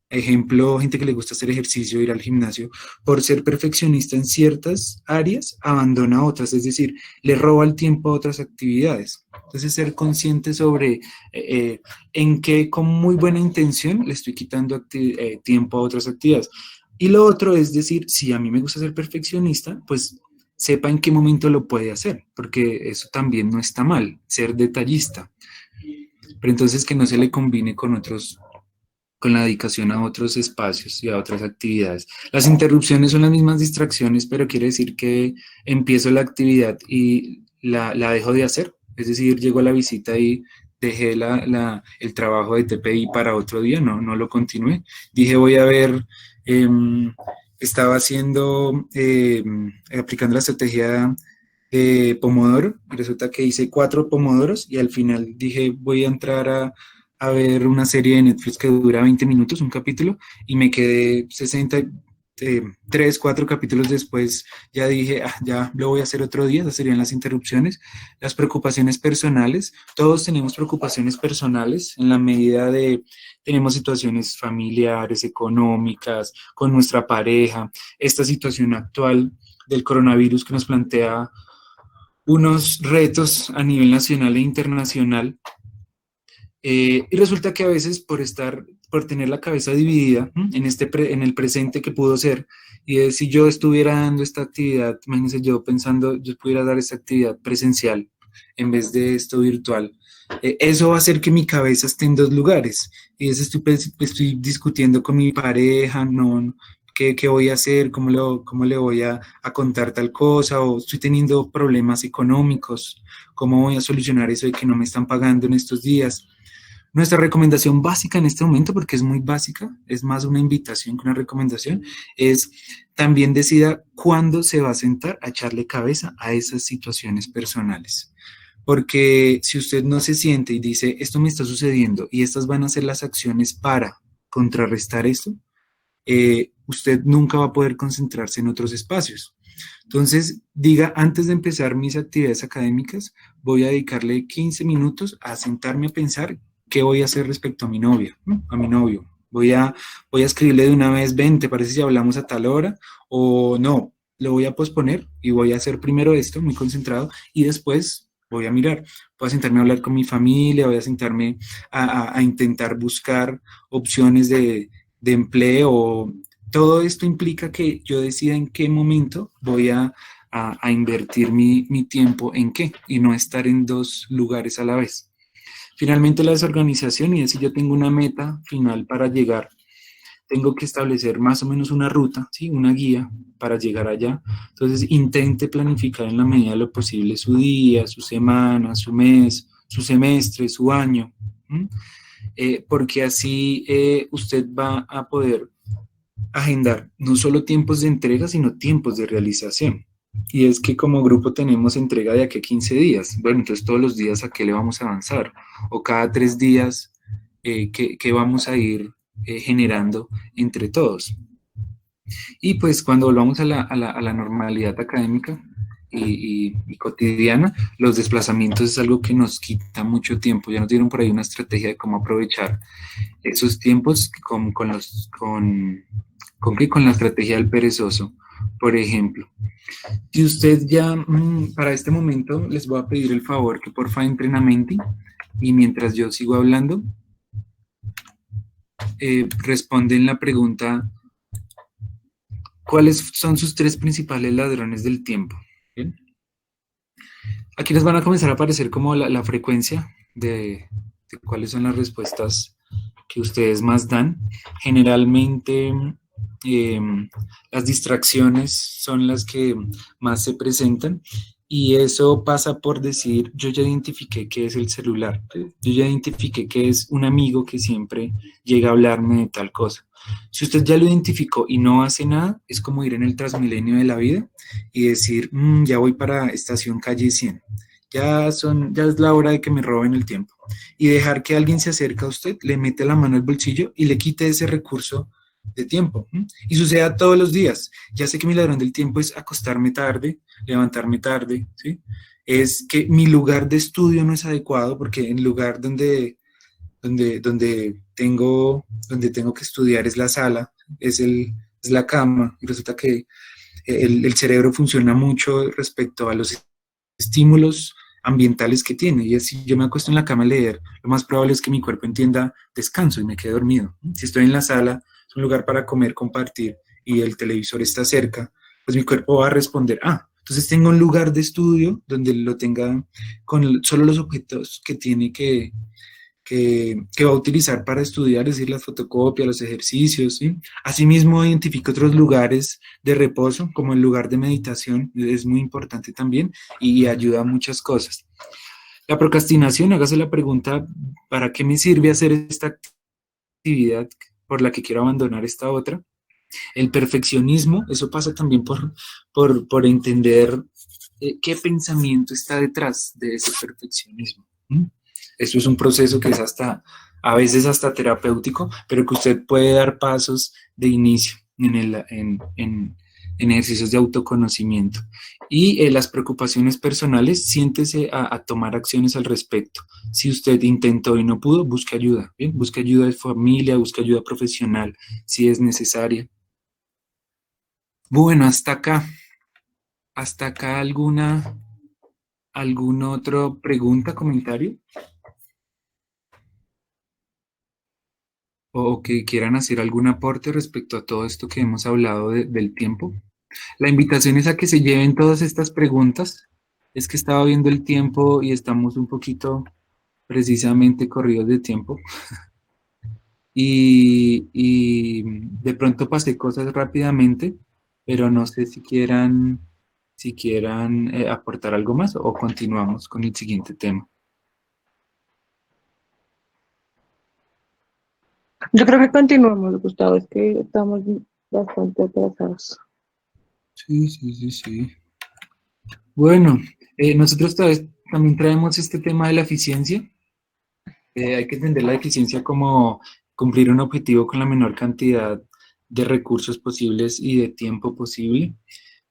ejemplo, gente que le gusta hacer ejercicio, ir al gimnasio, por ser perfeccionista en ciertas áreas, abandona otras, es decir, le roba el tiempo a otras actividades. Entonces, ser consciente sobre en qué con muy buena intención le estoy quitando tiempo a otras actividades. Y lo otro es decir, si a mí me gusta ser perfeccionista, pues sepa en qué momento lo puede hacer, porque eso también no está mal, ser detallista. Pero entonces que no se le combine con otros, con la dedicación a otros espacios y a otras actividades. Las interrupciones son las mismas distracciones, pero quiere decir que empiezo la actividad y la dejo de hacer. Es decir, llego a la visita y dejé el trabajo de TPI para otro día, no lo continué. Dije, voy a ver, estaba aplicando la estrategia Pomodoro, y resulta que hice 4 Pomodoros y al final dije, voy a entrar a ver una serie de Netflix que dura 20 minutos, un capítulo, y me quedé 3, 4 capítulos después, ya dije, ya lo voy a hacer otro día. Esas serían las interrupciones. Las preocupaciones personales, todos tenemos preocupaciones personales en la medida de, tenemos situaciones familiares, económicas, con nuestra pareja, esta situación actual del coronavirus que nos plantea unos retos a nivel nacional e internacional. Y resulta que a veces por tener la cabeza dividida en el presente que pudo ser, y si yo estuviera dando esta actividad, imagínense yo pensando, yo pudiera dar esta actividad presencial en vez de esto virtual, eso va a hacer que mi cabeza esté en 2 lugares, y eso estoy discutiendo con mi pareja, ¿qué voy a hacer? ¿Cómo le voy a contar tal cosa? O estoy teniendo problemas económicos, ¿cómo voy a solucionar eso de que no me están pagando en estos días? Nuestra recomendación básica en este momento, porque es muy básica, es más una invitación que una recomendación, es también decida cuándo se va a sentar a echarle cabeza a esas situaciones personales. Porque si usted no se siente y dice, esto me está sucediendo y estas van a ser las acciones para contrarrestar esto, usted nunca va a poder concentrarse en otros espacios. Entonces, diga, antes de empezar mis actividades académicas, voy a dedicarle 15 minutos a sentarme a pensar qué voy a hacer respecto a mi novia, ¿no? A mi novio. Voy a escribirle de una vez, ven, ¿te parece si hablamos a tal hora? O no, lo voy a posponer y voy a hacer primero esto, muy concentrado, y después voy a mirar. Voy a sentarme a hablar con mi familia, voy a sentarme a intentar buscar opciones de empleo. Todo esto implica que yo decida en qué momento voy a invertir mi tiempo en qué, y no estar en 2 lugares a la vez. Finalmente, la desorganización, y es si yo tengo una meta final para llegar, tengo que establecer más o menos una ruta, ¿sí? Una guía para llegar allá. Entonces, intente planificar en la medida de lo posible su día, su semana, su mes, su semestre, su año, porque así usted va a poder agendar no solo tiempos de entrega, sino tiempos de realización. Y es que como grupo tenemos entrega de aquí a 15 días. Bueno, entonces todos los días a qué le vamos a avanzar. O cada 3 días, ¿qué vamos a ir generando entre todos? Y pues cuando volvamos a la normalidad académica y cotidiana, los desplazamientos es algo que nos quita mucho tiempo. Ya nos dieron por ahí una estrategia de cómo aprovechar esos tiempos con la estrategia del perezoso, por ejemplo. Si usted ya, para este momento, les voy a pedir el favor que porfa entren a Menti, y mientras yo sigo hablando, responden la pregunta, ¿cuáles son sus 3 principales ladrones del tiempo? ¿Bien? Aquí les van a comenzar a aparecer como la frecuencia de cuáles son las respuestas que ustedes más dan. Generalmente las distracciones son las que más se presentan, y eso pasa por decir, yo ya identifiqué qué es el celular, yo ya identifiqué que es un amigo que siempre llega a hablarme de tal cosa. Si usted ya lo identificó y no hace nada, es como ir en el Transmilenio de la vida y decir, ya voy para estación calle 100, ya es la hora de que me roben el tiempo, y dejar que alguien se acerque a usted, le mete la mano al bolsillo y le quite ese recurso de tiempo. Y sucede todos los días. Ya sé que mi ladrón del tiempo es acostarme tarde, levantarme tarde, ¿sí? Es que mi lugar de estudio no es adecuado porque el lugar donde tengo que estudiar es la sala, es la cama, y resulta que el cerebro funciona mucho respecto a los estímulos ambientales que tiene, y si yo me acuesto en la cama a leer, lo más probable es que mi cuerpo entienda descanso y me quede dormido. Si estoy en la sala, es un lugar para comer, compartir, y el televisor está cerca, pues mi cuerpo va a responder, entonces tengo un lugar de estudio donde lo tenga con solo los objetos que tiene que va a utilizar para estudiar, es decir, las fotocopias, los ejercicios, ¿sí? Asimismo, identifica otros lugares de reposo, como el lugar de meditación, es muy importante también y ayuda a muchas cosas. La procrastinación, hágase la pregunta, ¿para qué me sirve hacer esta actividad por la que quiero abandonar esta otra? El perfeccionismo, eso pasa también por entender qué pensamiento está detrás de ese perfeccionismo. Eso es un proceso que es a veces hasta terapéutico, pero que usted puede dar pasos de inicio en ejercicios de autoconocimiento. Y las preocupaciones personales, siéntese a tomar acciones al respecto. Si usted intentó y no pudo, busque ayuda, ¿bien? Busque ayuda de familia, busque ayuda profesional, si es necesaria. Bueno, hasta acá alguna otra pregunta, comentario, o que quieran hacer algún aporte respecto a todo esto que hemos hablado del tiempo. La invitación es a que se lleven todas estas preguntas. Es que estaba viendo el tiempo y estamos un poquito precisamente corridos de tiempo. Y de pronto pasé cosas rápidamente, pero no sé si quieran aportar algo más o continuamos con el siguiente tema.
Yo creo que continuamos, Gustavo, es que estamos bastante atrasados.
Sí. Bueno, nosotros también traemos este tema de la eficiencia. Hay que entender la eficiencia como cumplir un objetivo con la menor cantidad de recursos posibles y de tiempo posible.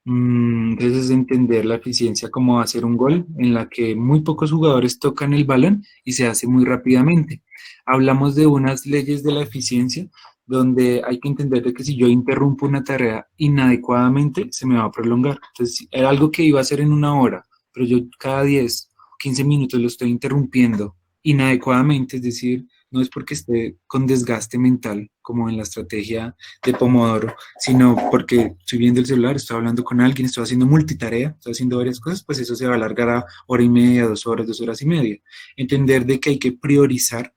Entonces es entender la eficiencia como hacer un gol en la que muy pocos jugadores tocan el balón y se hace muy rápidamente. Hablamos de unas leyes de la eficiencia donde hay que entender de que si yo interrumpo una tarea inadecuadamente, se me va a prolongar. Entonces, era algo que iba a hacer en 1 hora, pero yo cada 10 o 15 minutos lo estoy interrumpiendo inadecuadamente, es decir, no es porque esté con desgaste mental, como en la estrategia de Pomodoro, sino porque estoy viendo el celular, estoy hablando con alguien, estoy haciendo multitarea, estoy haciendo varias cosas, pues eso se va a alargar a 1 hora y media, 2 horas, 2 horas y media. Entender de que hay que priorizar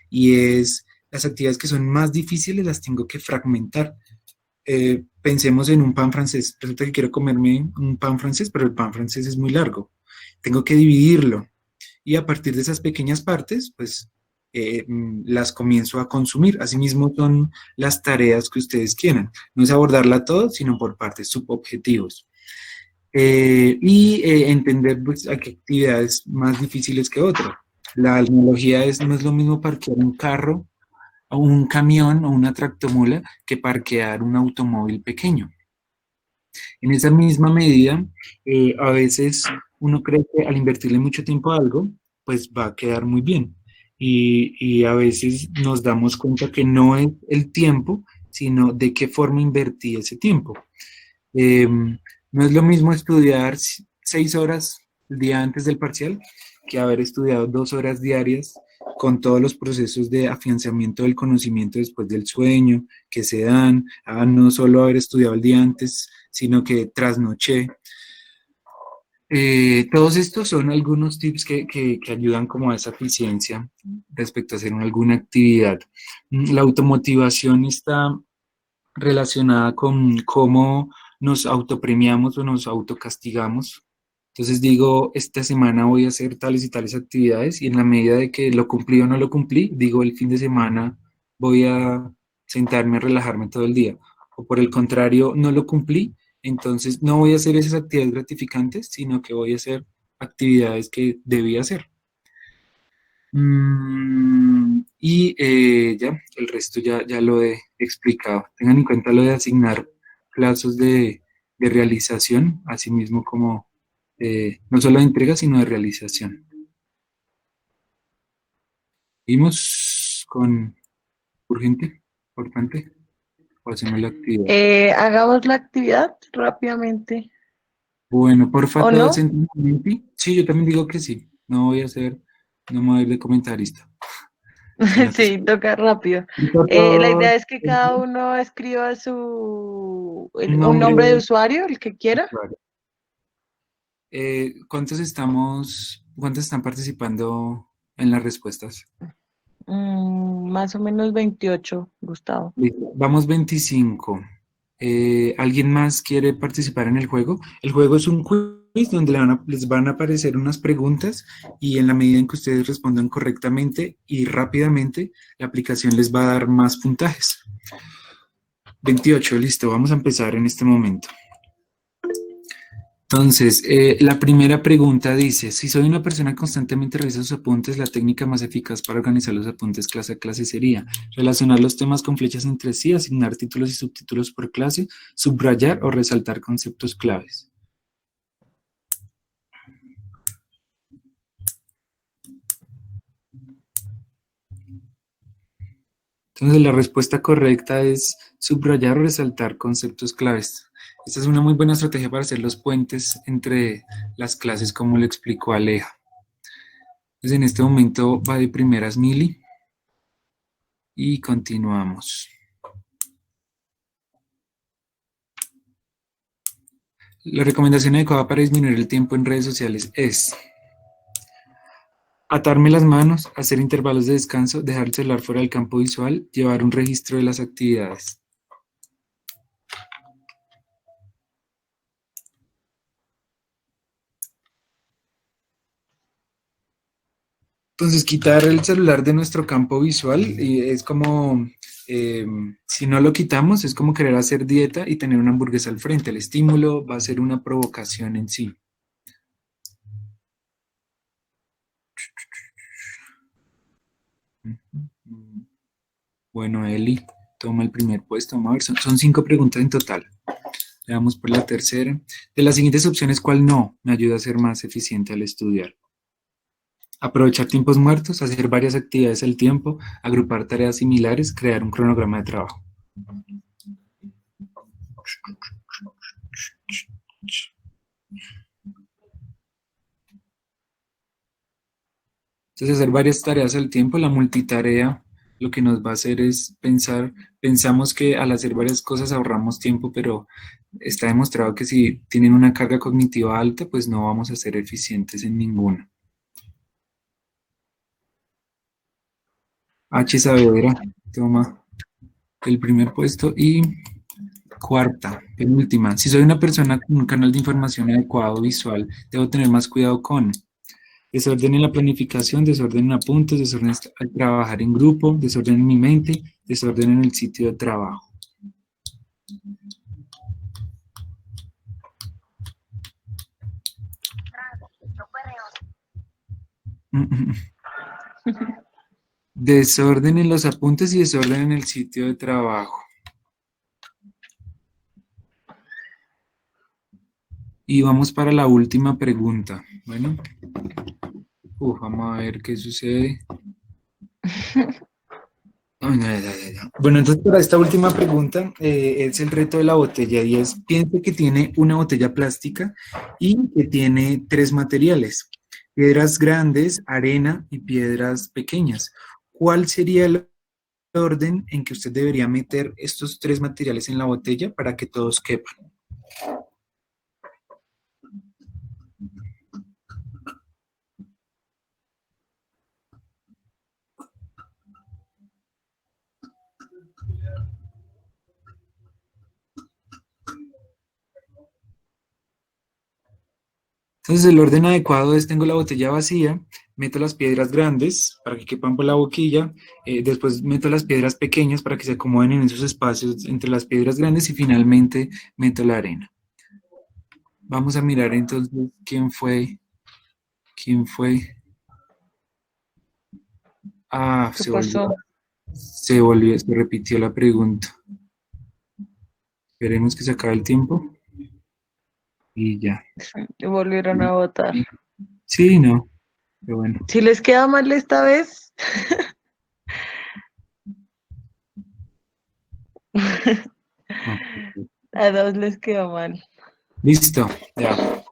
y las actividades que son más difíciles las tengo que fragmentar. Pensemos en un pan francés. Resulta que quiero comerme un pan francés, pero el pan francés es muy largo. Tengo que dividirlo. Y a partir de esas pequeñas partes, pues las comienzo a consumir. Asimismo son las tareas que ustedes quieran. No es abordarla todo, sino por partes, subobjetivos. Entender pues, a qué actividades más difíciles que otras. La analogía no es lo mismo parquear un carro o un camión o una tractomula que parquear un automóvil pequeño. En esa misma medida, a veces uno cree que al invertirle mucho tiempo a algo, pues va a quedar muy bien. Y a veces nos damos cuenta que no es el tiempo, sino de qué forma invertí ese tiempo. No es lo mismo estudiar 6 horas el día antes del parcial que haber estudiado 2 horas diarias con todos los procesos de afianzamiento del conocimiento después del sueño que se dan, no solo haber estudiado el día antes, sino que trasnoché. Todos estos son algunos tips que ayudan como a esa eficiencia respecto a hacer alguna actividad. La automotivación está relacionada con cómo nos autopremiamos o nos autocastigamos. Entonces digo, esta semana voy a hacer tales y tales actividades y en la medida de que lo cumplí o no lo cumplí, digo, el fin de semana voy a sentarme a relajarme todo el día. O por el contrario, no lo cumplí, entonces no voy a hacer esas actividades gratificantes, sino que voy a hacer actividades que debía hacer. Y ya, el resto ya lo he explicado. Tengan en cuenta lo de asignar plazos de realización, así mismo como no solo de entrega, sino de realización. ¿Seguimos con urgente, importante? ¿O hacemos la actividad?
Hagamos la actividad rápidamente,
Bueno, porfa,
¿o
todos
no?
en Sí, yo también digo que sí. No me voy a ir de comentarista, sino que sí.
Sí, toca rápido. La
Todos,
idea es que cada uno escriba
un
un nombre de
nombre.
usuario, el que quiera.
Claro. ¿Cuántos están participando en las respuestas?
Más o menos 28, Gustavo.
Listo. Vamos 25. ¿Alguien más quiere participar en el juego? El juego es un quiz donde les van a aparecer unas preguntas y en la medida en que ustedes respondan correctamente y rápidamente, la aplicación les va a dar más puntajes. 28, listo. Vamos a empezar en este momento. Entonces, la primera pregunta dice, si soy una persona que constantemente revisa sus apuntes, la técnica más eficaz para organizar los apuntes clase a clase sería relacionar los temas con flechas entre sí, asignar títulos y subtítulos por clase, subrayar o resaltar conceptos claves. Entonces, la respuesta correcta es subrayar o resaltar conceptos claves. Esta es una muy buena estrategia para hacer los puentes entre las clases, como lo explicó Aleja. Entonces, en este momento va de primeras Mili y continuamos. La recomendación adecuada para disminuir el tiempo en redes sociales es atarme las manos, hacer intervalos de descanso, dejar el celular fuera del campo visual, llevar un registro de las actividades. Entonces, quitar el celular de nuestro campo visual y es como, si no lo quitamos, es como querer hacer dieta y tener una hamburguesa al frente. El estímulo va a ser una provocación en sí. Bueno, Eli, toma el primer puesto. Vamos a ver, son 5 preguntas en total. Veamos por la tercera. De las siguientes opciones, ¿cuál no me ayuda a ser más eficiente al estudiar? Aprovechar tiempos muertos, hacer varias actividades al tiempo, agrupar tareas similares, crear un cronograma de trabajo. Entonces, hacer varias tareas al tiempo, la multitarea, lo que nos va a hacer es pensamos que al hacer varias cosas ahorramos tiempo, pero está demostrado que si tienen una carga cognitiva alta, pues no vamos a ser eficientes en ninguna. H. Saavedra toma el primer puesto y cuarta, penúltima. Si soy una persona con un canal de información adecuado visual, debo tener más cuidado con desorden en la planificación, desorden en apuntes, desorden al trabajar en grupo, desorden en mi mente, desorden en el sitio de trabajo. Desorden en los apuntes y desorden en el sitio de trabajo. Y vamos para la última pregunta. Bueno, vamos a ver qué sucede. Bueno, entonces para esta última pregunta es el reto de la botella y es, piense que tiene una botella plástica y que tiene 3 materiales, piedras grandes, arena y piedras pequeñas. ¿Cuál sería el orden en que usted debería meter estos 3 materiales en la botella para que todos quepan? Entonces el orden adecuado es, tengo la botella vacía, meto las piedras grandes para que quepan por la boquilla, después meto las piedras pequeñas para que se acomoden en esos espacios entre las piedras grandes y finalmente meto la arena. Vamos a mirar entonces quién fue. Ah,
¿Qué pasó?
se repitió la pregunta. Esperemos que se acabe el tiempo y ya.
Se volvieron a votar.
Sí, no, pero bueno.
Si les queda mal esta vez,
No.
a dos les quedó mal.
Listo, ya.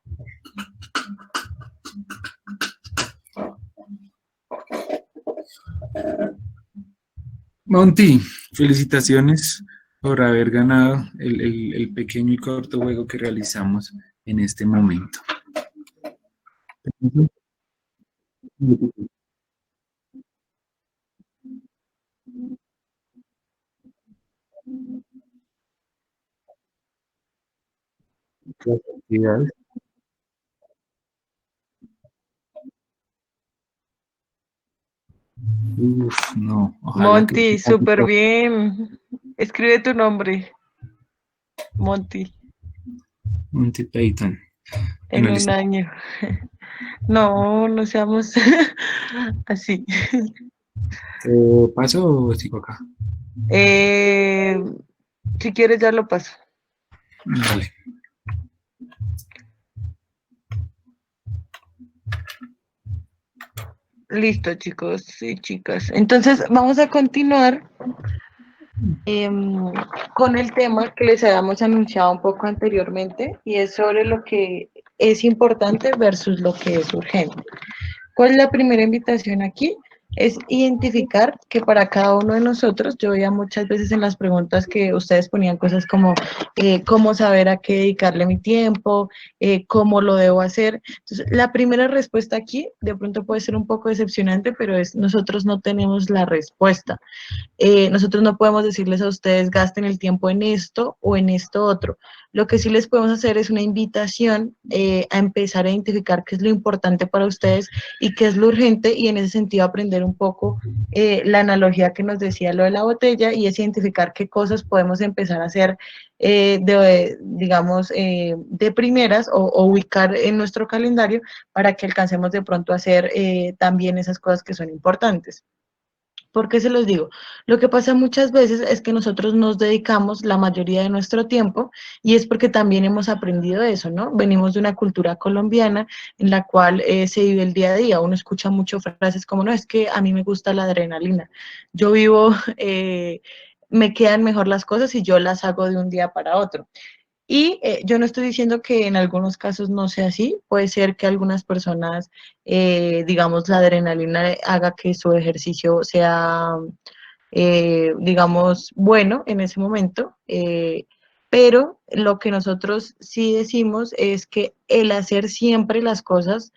Monty, felicitaciones por haber ganado el pequeño y corto juego que realizamos en este momento. Las actividades. Uf, no, ojalá que
Monty, súper bien. Escribe tu nombre, Monty,
Monty Python.
en
Bueno,
un
listo.
año. No, no seamos así.
¿Paso o sigo acá?
Eh, si quieres, ya lo paso.
Vale.
Listo, chicos y chicas. Entonces, vamos a continuar con el tema que les habíamos anunciado un poco anteriormente, y es sobre lo que es importante versus lo que es urgente. ¿Cuál es la primera invitación aquí? Es identificar que para cada uno de nosotros, yo veía muchas veces en las preguntas que ustedes ponían cosas como cómo saber a qué dedicarle mi tiempo, cómo lo debo hacer. Entonces, la primera respuesta aquí de pronto puede ser un poco decepcionante, pero es nosotros no tenemos la respuesta. Nosotros no podemos decirles a ustedes gasten el tiempo en esto o en esto otro. Lo que sí les podemos hacer es una invitación a empezar a identificar qué es lo importante para ustedes y qué es lo urgente, y en ese sentido aprender un poco la analogía que nos decía lo de la botella, y es identificar qué cosas podemos empezar a hacer digamos, de primeras, o ubicar en nuestro calendario para que alcancemos de pronto a hacer también esas cosas que son importantes. ¿Por qué se los digo? Lo que pasa muchas veces es que nosotros nos dedicamos la mayoría de nuestro tiempo, y es porque también hemos aprendido eso, ¿no? Venimos de una cultura colombiana en la cual se vive el día a día. Uno escucha mucho frases como, no, es que a mí me gusta la adrenalina. Yo vivo, me quedan mejor las cosas y yo las hago de un día para otro. Y yo no estoy diciendo que en algunos casos no sea así, puede ser que algunas personas, digamos, la adrenalina haga que su ejercicio sea, digamos, bueno en ese momento, pero lo que nosotros sí decimos es que el hacer siempre las cosas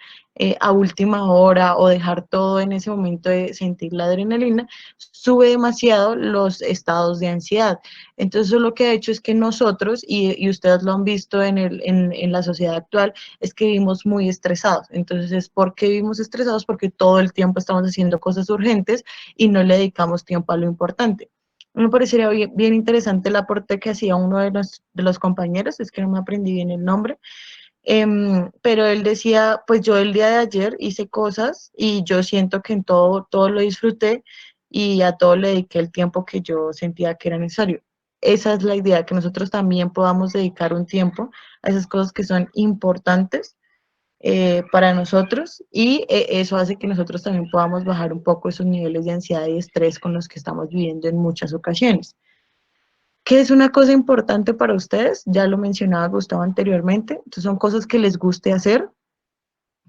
a última hora, o dejar todo en ese momento de sentir la adrenalina, sube demasiado los estados de ansiedad. Entonces, eso lo que ha hecho es que nosotros, y ustedes lo han visto en la sociedad actual, es que vivimos muy estresados. Entonces, ¿por qué vivimos estresados? Porque todo el tiempo estamos haciendo cosas urgentes y no le dedicamos tiempo a lo importante. Me parecería bien, bien interesante el aporte que hacía uno de los compañeros, es que no me aprendí bien el nombre, pero él decía, pues yo el día de ayer hice cosas y yo siento que en todo lo disfruté, y a todo le dediqué el tiempo que yo sentía que era necesario. Esa es la idea, que nosotros también podamos dedicar un tiempo a esas cosas que son importantes para nosotros, y eso hace que nosotros también podamos bajar un poco esos niveles de ansiedad y estrés con los que estamos viviendo en muchas ocasiones. ¿Qué es una cosa importante para ustedes? Ya lo mencionaba Gustavo anteriormente. Entonces, son cosas que les guste hacer,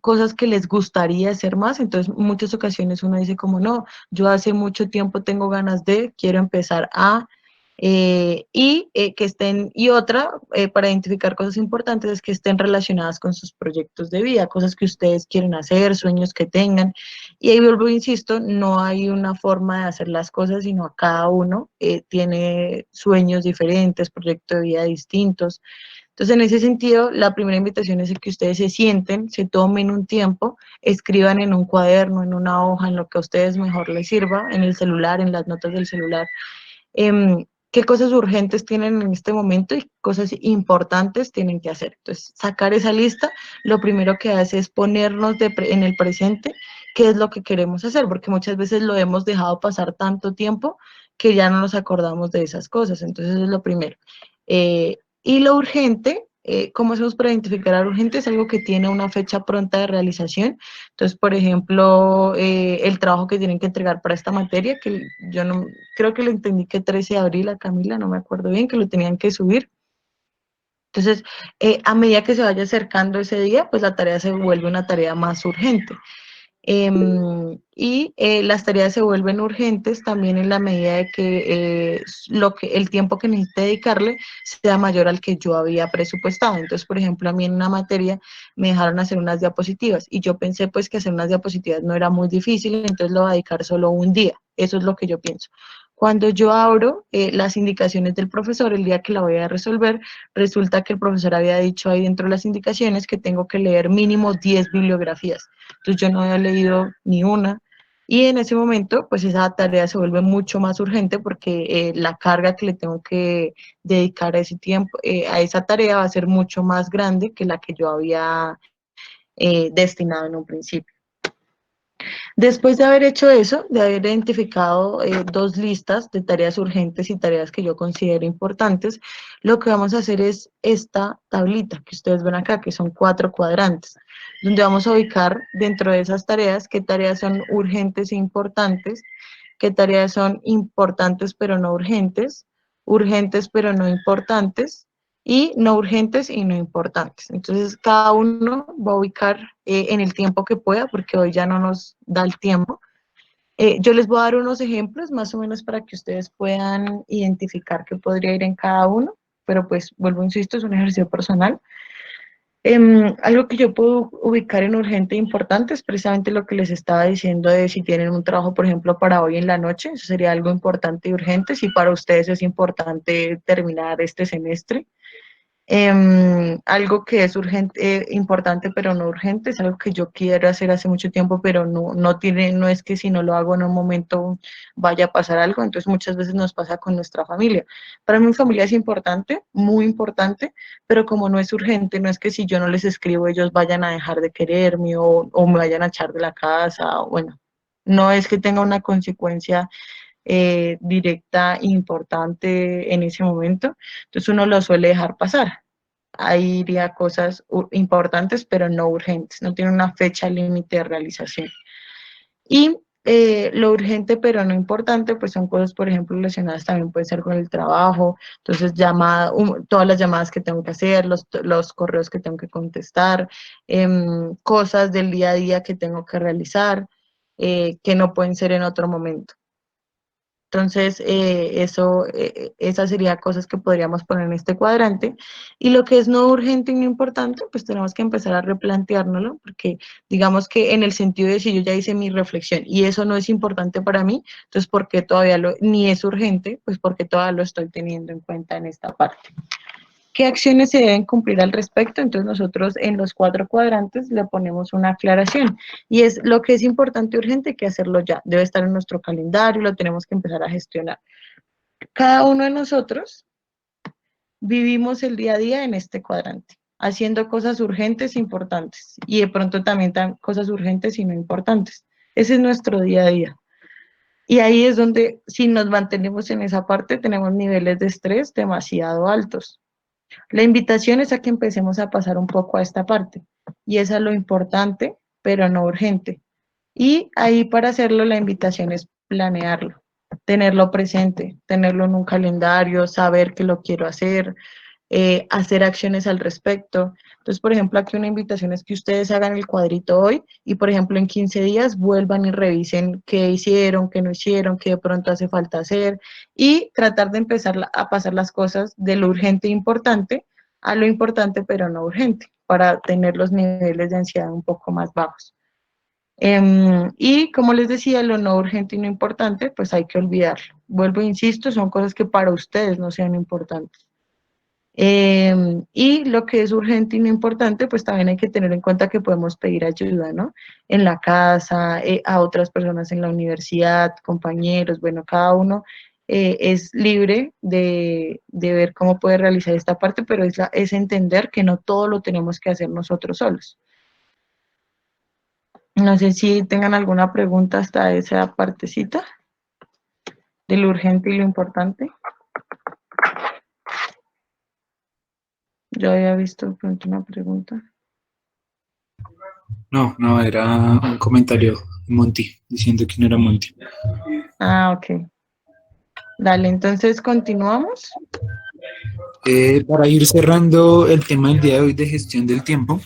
cosas que les gustaría hacer más. Entonces, muchas ocasiones uno dice como, no, yo hace mucho tiempo tengo ganas de, quiero empezar a, que estén, y otra, para identificar cosas importantes, es que estén relacionadas con sus proyectos de vida, cosas que ustedes quieren hacer, sueños que tengan. Y ahí vuelvo, insisto, no hay una forma de hacer las cosas, sino a cada uno tiene sueños diferentes, proyectos de vida distintos. Entonces, en ese sentido, la primera invitación es que ustedes se sienten, se tomen un tiempo, escriban en un cuaderno, en una hoja, en lo que a ustedes mejor les sirva, en el celular, en las notas del celular, qué cosas urgentes tienen en este momento y cosas importantes tienen que hacer. Entonces, sacar esa lista, lo primero que hace es ponernos en el presente qué es lo que queremos hacer, porque muchas veces lo hemos dejado pasar tanto tiempo que ya no nos acordamos de esas cosas. Entonces, eso es lo primero. Y lo urgente, ¿cómo hacemos para identificar a lo urgente? Es algo que tiene una fecha pronta de realización. Entonces, por ejemplo, el trabajo que tienen que entregar para esta materia, que yo no, creo que le entendí que 13 de abril a Camila, no me acuerdo bien, que lo tenían que subir. Entonces, a medida que se vaya acercando ese día, pues la tarea se vuelve una tarea más urgente. Las tareas se vuelven urgentes también en la medida de que, el tiempo que necesite dedicarle sea mayor al que yo había presupuestado. Entonces, por ejemplo, a mí en una materia me dejaron hacer unas diapositivas y yo pensé pues que hacer unas diapositivas no era muy difícil, entonces lo voy a dedicar solo un día. Eso es lo que yo pienso. Cuando yo abro las indicaciones del profesor el día que la voy a resolver, resulta que el profesor había dicho ahí dentro de las indicaciones que tengo que leer mínimo 10 bibliografías. Entonces yo no había leído ni una. Y en ese momento, pues esa tarea se vuelve mucho más urgente porque la carga que le tengo que dedicar a ese tiempo, a esa tarea va a ser mucho más grande que la que yo había destinado en un principio. Después de haber hecho eso, de haber identificado dos listas de tareas urgentes y tareas que yo considero importantes, lo que vamos a hacer es esta tablita que ustedes ven acá, que son 4 cuadrantes, donde vamos a ubicar dentro de esas tareas qué tareas son urgentes e importantes, qué tareas son importantes pero no urgentes, urgentes pero no importantes, y no urgentes y no importantes. Entonces, cada uno va a ubicar en el tiempo que pueda, porque hoy ya no nos da el tiempo. Yo les voy a dar unos ejemplos más o menos para que ustedes puedan identificar qué podría ir en cada uno, pero pues vuelvo, insisto, es un ejercicio personal. Algo que yo puedo ubicar en urgente e importante es precisamente lo que les estaba diciendo de si tienen un trabajo, por ejemplo, para hoy en la noche, eso sería algo importante y urgente, si para ustedes es importante terminar este semestre. Algo que es urgente, importante, pero no urgente, es algo que yo quiero hacer hace mucho tiempo, pero no es que si no lo hago en un momento vaya a pasar algo, entonces muchas veces nos pasa con nuestra familia. Para mí mi familia es importante, muy importante, pero como no es urgente, no es que si yo no les escribo ellos vayan a dejar de quererme o me vayan a echar de la casa, o bueno, no es que tenga una consecuencia directa importante en ese momento, entonces uno lo suele dejar pasar. Ahí iría cosas importantes, pero no urgentes, no tiene una fecha límite de realización. Y lo urgente, pero no importante, pues son cosas, por ejemplo, relacionadas también puede ser con el trabajo, entonces todas las llamadas que tengo que hacer, los correos que tengo que contestar, cosas del día a día que tengo que realizar, que no pueden ser en otro momento. Entonces, esas serían cosas que podríamos poner en este cuadrante. Y lo que es no urgente y no importante, pues tenemos que empezar a replanteárnoslo, porque digamos que en el sentido de si yo ya hice mi reflexión y eso no es importante para mí, entonces, ¿por qué todavía ni es urgente? Pues porque todavía lo estoy teniendo en cuenta en esta parte. ¿Qué acciones se deben cumplir al respecto? Entonces nosotros en los 4 cuadrantes le ponemos una aclaración y es lo que es importante y urgente, hay que hacerlo ya, debe estar en nuestro calendario, lo tenemos que empezar a gestionar. Cada uno de nosotros vivimos el día a día en este cuadrante, haciendo cosas urgentes e importantes y de pronto también cosas urgentes y no importantes. Ese es nuestro día a día. Y ahí es donde si nos mantenemos en esa parte tenemos niveles de estrés demasiado altos. La invitación es a que empecemos a pasar un poco a esta parte, y es a lo importante, pero no urgente. Y ahí para hacerlo la invitación es planearlo, tenerlo presente, tenerlo en un calendario, saber que lo quiero hacer acciones al respecto. Entonces, por ejemplo, aquí una invitación es que ustedes hagan el cuadrito hoy y, por ejemplo, en 15 días vuelvan y revisen qué hicieron, qué no hicieron, qué de pronto hace falta hacer y tratar de empezar a pasar las cosas de lo urgente e importante a lo importante pero no urgente para tener los niveles de ansiedad un poco más bajos. Y como les decía, lo no urgente y no importante, pues hay que olvidarlo. Vuelvo e insisto, son cosas que para ustedes no sean importantes. Y lo que es urgente y no importante, pues también hay que tener en cuenta que podemos pedir ayuda, ¿no? En la casa, a otras personas en la universidad, compañeros, bueno, cada uno es libre de ver cómo puede realizar esta parte, pero es entender que no todo lo tenemos que hacer nosotros solos. No sé si tengan alguna pregunta hasta esa partecita de lo urgente y lo importante. Yo había visto de pronto una pregunta.
No, era un comentario de Monty, diciendo que no era Monty.
Ah, ok. Dale, entonces continuamos.
Para ir cerrando el tema del día de hoy de gestión del tiempo,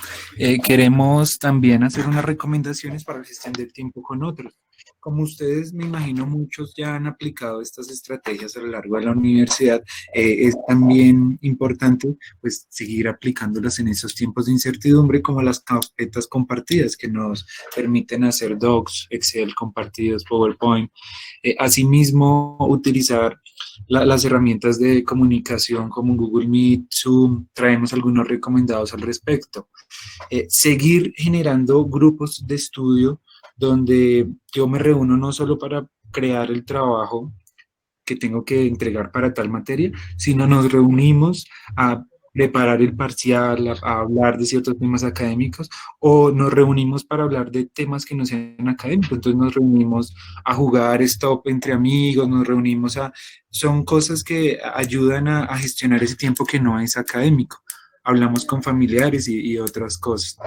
queremos también hacer unas recomendaciones para la gestión del tiempo con otros. Como ustedes, me imagino, muchos ya han aplicado estas estrategias a lo largo de la universidad, es también importante pues seguir aplicándolas en esos tiempos de incertidumbre, como las carpetas compartidas que nos permiten hacer docs, Excel compartidos, PowerPoint. Asimismo, utilizar las herramientas de comunicación como Google Meet, Zoom, traemos algunos recomendados al respecto. Seguir generando grupos de estudio donde yo me reúno no solo para crear el trabajo que tengo que entregar para tal materia, sino nos reunimos a preparar el parcial, a hablar de ciertos temas académicos, o nos reunimos para hablar de temas que no sean académicos. Entonces nos reunimos a jugar stop entre amigos, nos reunimos a... Son cosas que ayudan a gestionar ese tiempo que no es académico. Hablamos con familiares y otras cosas.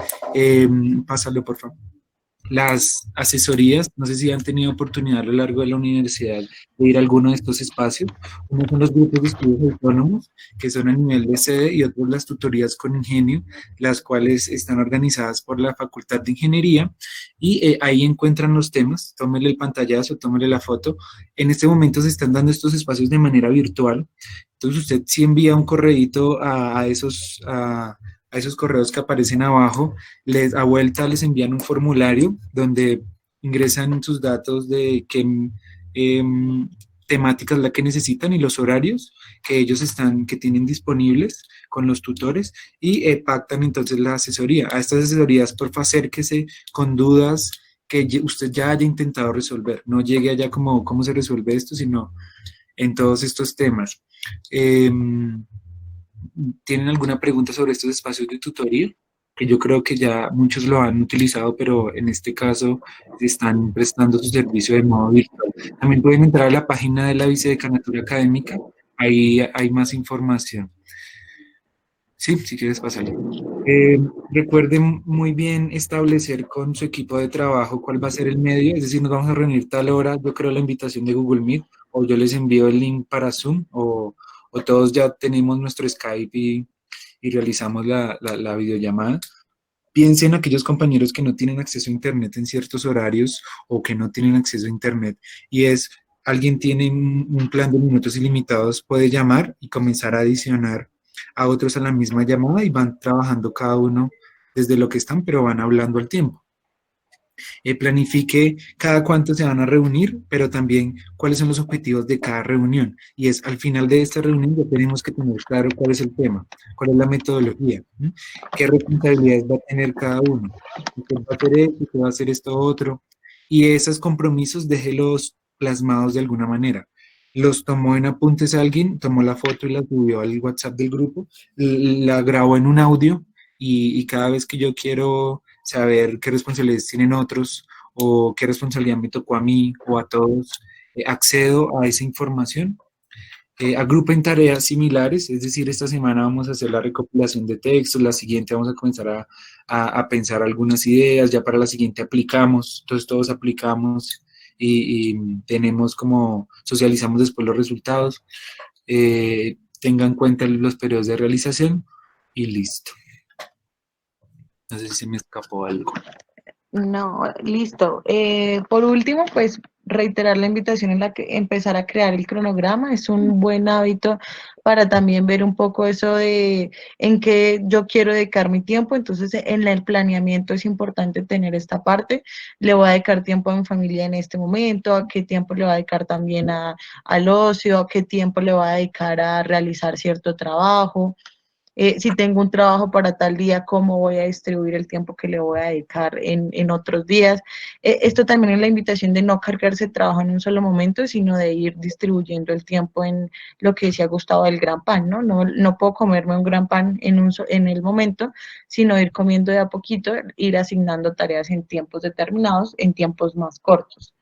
Pásalo, por favor. Las asesorías, no sé si han tenido oportunidad a lo largo de la universidad de ir a alguno de estos espacios. Uno son los grupos de estudios autónomos, que son a nivel de sede, y otros las tutorías con Ingenio, las cuales están organizadas por la Facultad de Ingeniería, y ahí encuentran los temas. Tómele el pantallazo, tómele la foto. En este momento se están dando estos espacios de manera virtual. Entonces usted sí envía un correíto a esos correos que aparecen abajo, a vuelta les envían un formulario donde ingresan sus datos de qué temática es la que necesitan y los horarios que tienen disponibles con los tutores, y pactan entonces la asesoría. A estas asesorías, porfa, acérquese con dudas que usted ya haya intentado resolver. No llegue allá como cómo se resuelve esto, sino en todos estos temas. ¿Tienen alguna pregunta sobre estos espacios de tutoría? Que yo creo que ya muchos lo han utilizado, pero en este caso están prestando su servicio de modo virtual. También pueden entrar a la página de la Vicedecanatura Académica, ahí hay más información. Sí, si quieres pasarle. Recuerden muy bien establecer con su equipo de trabajo cuál va a ser el medio, es decir, nos vamos a reunir tal hora, yo creo la invitación de Google Meet, o yo les envío el link para Zoom, o todos ya tenemos nuestro Skype y realizamos la videollamada. Piensen aquellos compañeros que no tienen acceso a Internet en ciertos horarios o que no tienen acceso a Internet, y alguien tiene un plan de minutos ilimitados, puede llamar y comenzar a adicionar a otros a la misma llamada, y van trabajando cada uno desde lo que están, pero van hablando al tiempo. Planifique cada cuánto se van a reunir, pero también cuáles son los objetivos de cada reunión. Y es al final de esta reunión ya tenemos que tener claro cuál es el tema, cuál es la metodología, qué responsabilidades va a tener cada uno, qué va a hacer esto, qué va a hacer esto otro. Y esos compromisos déjelos plasmados de alguna manera. Los tomó en apuntes alguien, tomó la foto y la subió al WhatsApp del grupo, la grabó en un audio, y cada vez que yo quiero saber qué responsabilidades tienen otros o qué responsabilidad me tocó a mí o a todos, accedo a esa información. Agrupen tareas similares, es decir, esta semana vamos a hacer la recopilación de textos, la siguiente vamos a comenzar a pensar algunas ideas, ya para la siguiente aplicamos, entonces todos aplicamos y tenemos como, socializamos después los resultados. Tengan en cuenta los periodos de realización y listo. No sé si se me escapó algo.
No, listo. Por último, pues reiterar la invitación en la que empezar a crear el cronograma es un buen hábito para también ver un poco eso de en qué yo quiero dedicar mi tiempo. Entonces, en el planeamiento es importante tener esta parte. Le voy a dedicar tiempo a mi familia en este momento, a qué tiempo le voy a dedicar también al ocio, a qué tiempo le voy a dedicar a realizar cierto trabajo. si tengo un trabajo para tal día, cómo voy a distribuir el tiempo que le voy a dedicar en otros días. Esto también es la invitación de no cargarse el trabajo en un solo momento, sino de ir distribuyendo el tiempo en lo que decía Gustavo del gran pan, ¿no? No puedo comerme un gran pan en el momento, sino ir comiendo de a poquito, ir asignando tareas en tiempos determinados, en tiempos más cortos.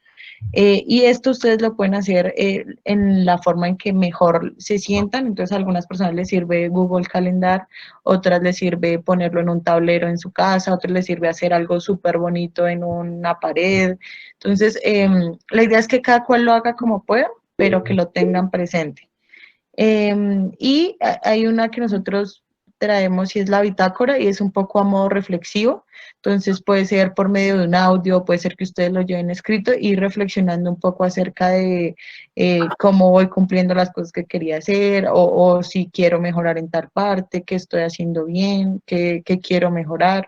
Y esto ustedes lo pueden hacer en la forma en que mejor se sientan. Entonces, a algunas personas les sirve Google Calendar, otras les sirve ponerlo en un tablero en su casa, otras les sirve hacer algo súper bonito en una pared. Entonces, la idea es que cada cual lo haga como pueda, pero que lo tengan presente. Y hay una que nosotros traemos y es la bitácora y es un poco a modo reflexivo. Entonces puede ser por medio de un audio, puede ser que ustedes lo lleven escrito y reflexionando un poco acerca de cómo voy cumpliendo las cosas que quería hacer o si quiero mejorar en tal parte, qué estoy haciendo bien, qué quiero mejorar.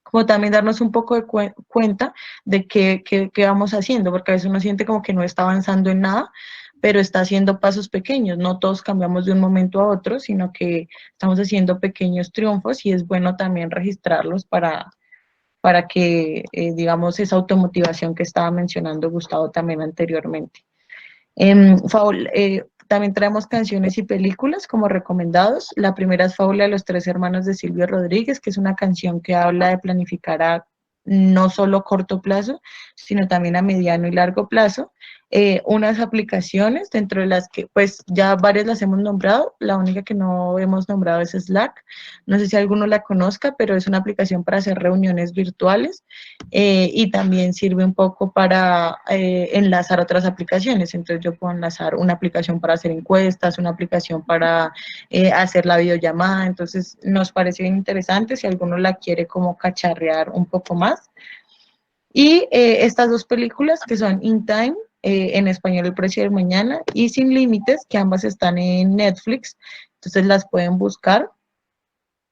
Como también darnos un poco de cuenta de qué vamos haciendo, porque a veces uno siente como que no está avanzando en nada, pero está haciendo pasos pequeños. No todos cambiamos de un momento a otro, sino que estamos haciendo pequeños triunfos y es bueno también registrarlos para que, digamos, esa automotivación que estaba mencionando Gustavo también anteriormente. Faul, también traemos canciones y películas como recomendados. La primera es Fábula de los Tres Hermanos de Silvio Rodríguez, que es una canción que habla de planificar a no solo corto plazo, sino también a mediano y largo plazo. Unas aplicaciones dentro de las que pues ya varias las hemos nombrado, la única que no hemos nombrado es Slack. No sé si alguno la conozca, pero es una aplicación para hacer reuniones virtuales y también sirve un poco para enlazar otras aplicaciones. Entonces yo puedo enlazar una aplicación para hacer encuestas, una aplicación para hacer la videollamada. Entonces nos parece bien interesante si alguno la quiere como cacharrear un poco más. Y estas dos películas que son In Time, en español El Precio del Mañana, y Sin Límites, que ambas están en Netflix, entonces las pueden buscar.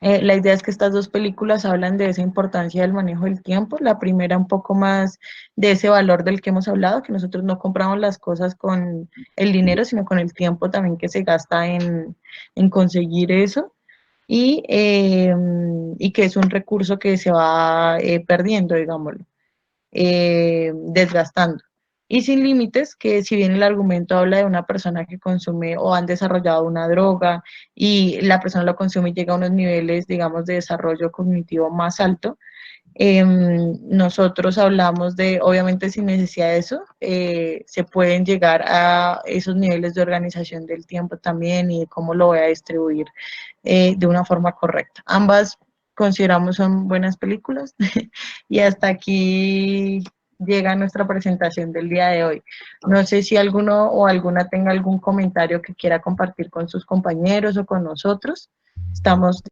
La idea es que estas dos películas hablan de esa importancia del manejo del tiempo. La primera un poco más de ese valor del que hemos hablado, que nosotros no compramos las cosas con el dinero, sino con el tiempo también que se gasta en conseguir eso. Y que es un recurso que se va perdiendo, digámoslo, desgastando. Y Sin Límites, que si bien el argumento habla de una persona que consume o han desarrollado una droga y la persona lo consume y llega a unos niveles, digamos, de desarrollo cognitivo más alto, nosotros hablamos de, obviamente sin necesidad de eso, se pueden llegar a esos niveles de organización del tiempo también y de cómo lo voy a distribuir de una forma correcta. Ambas consideramos son buenas películas y hasta aquí llega nuestra presentación del día de hoy. No sé si alguno o alguna tenga algún comentario que quiera compartir con sus compañeros o con nosotros. Estamos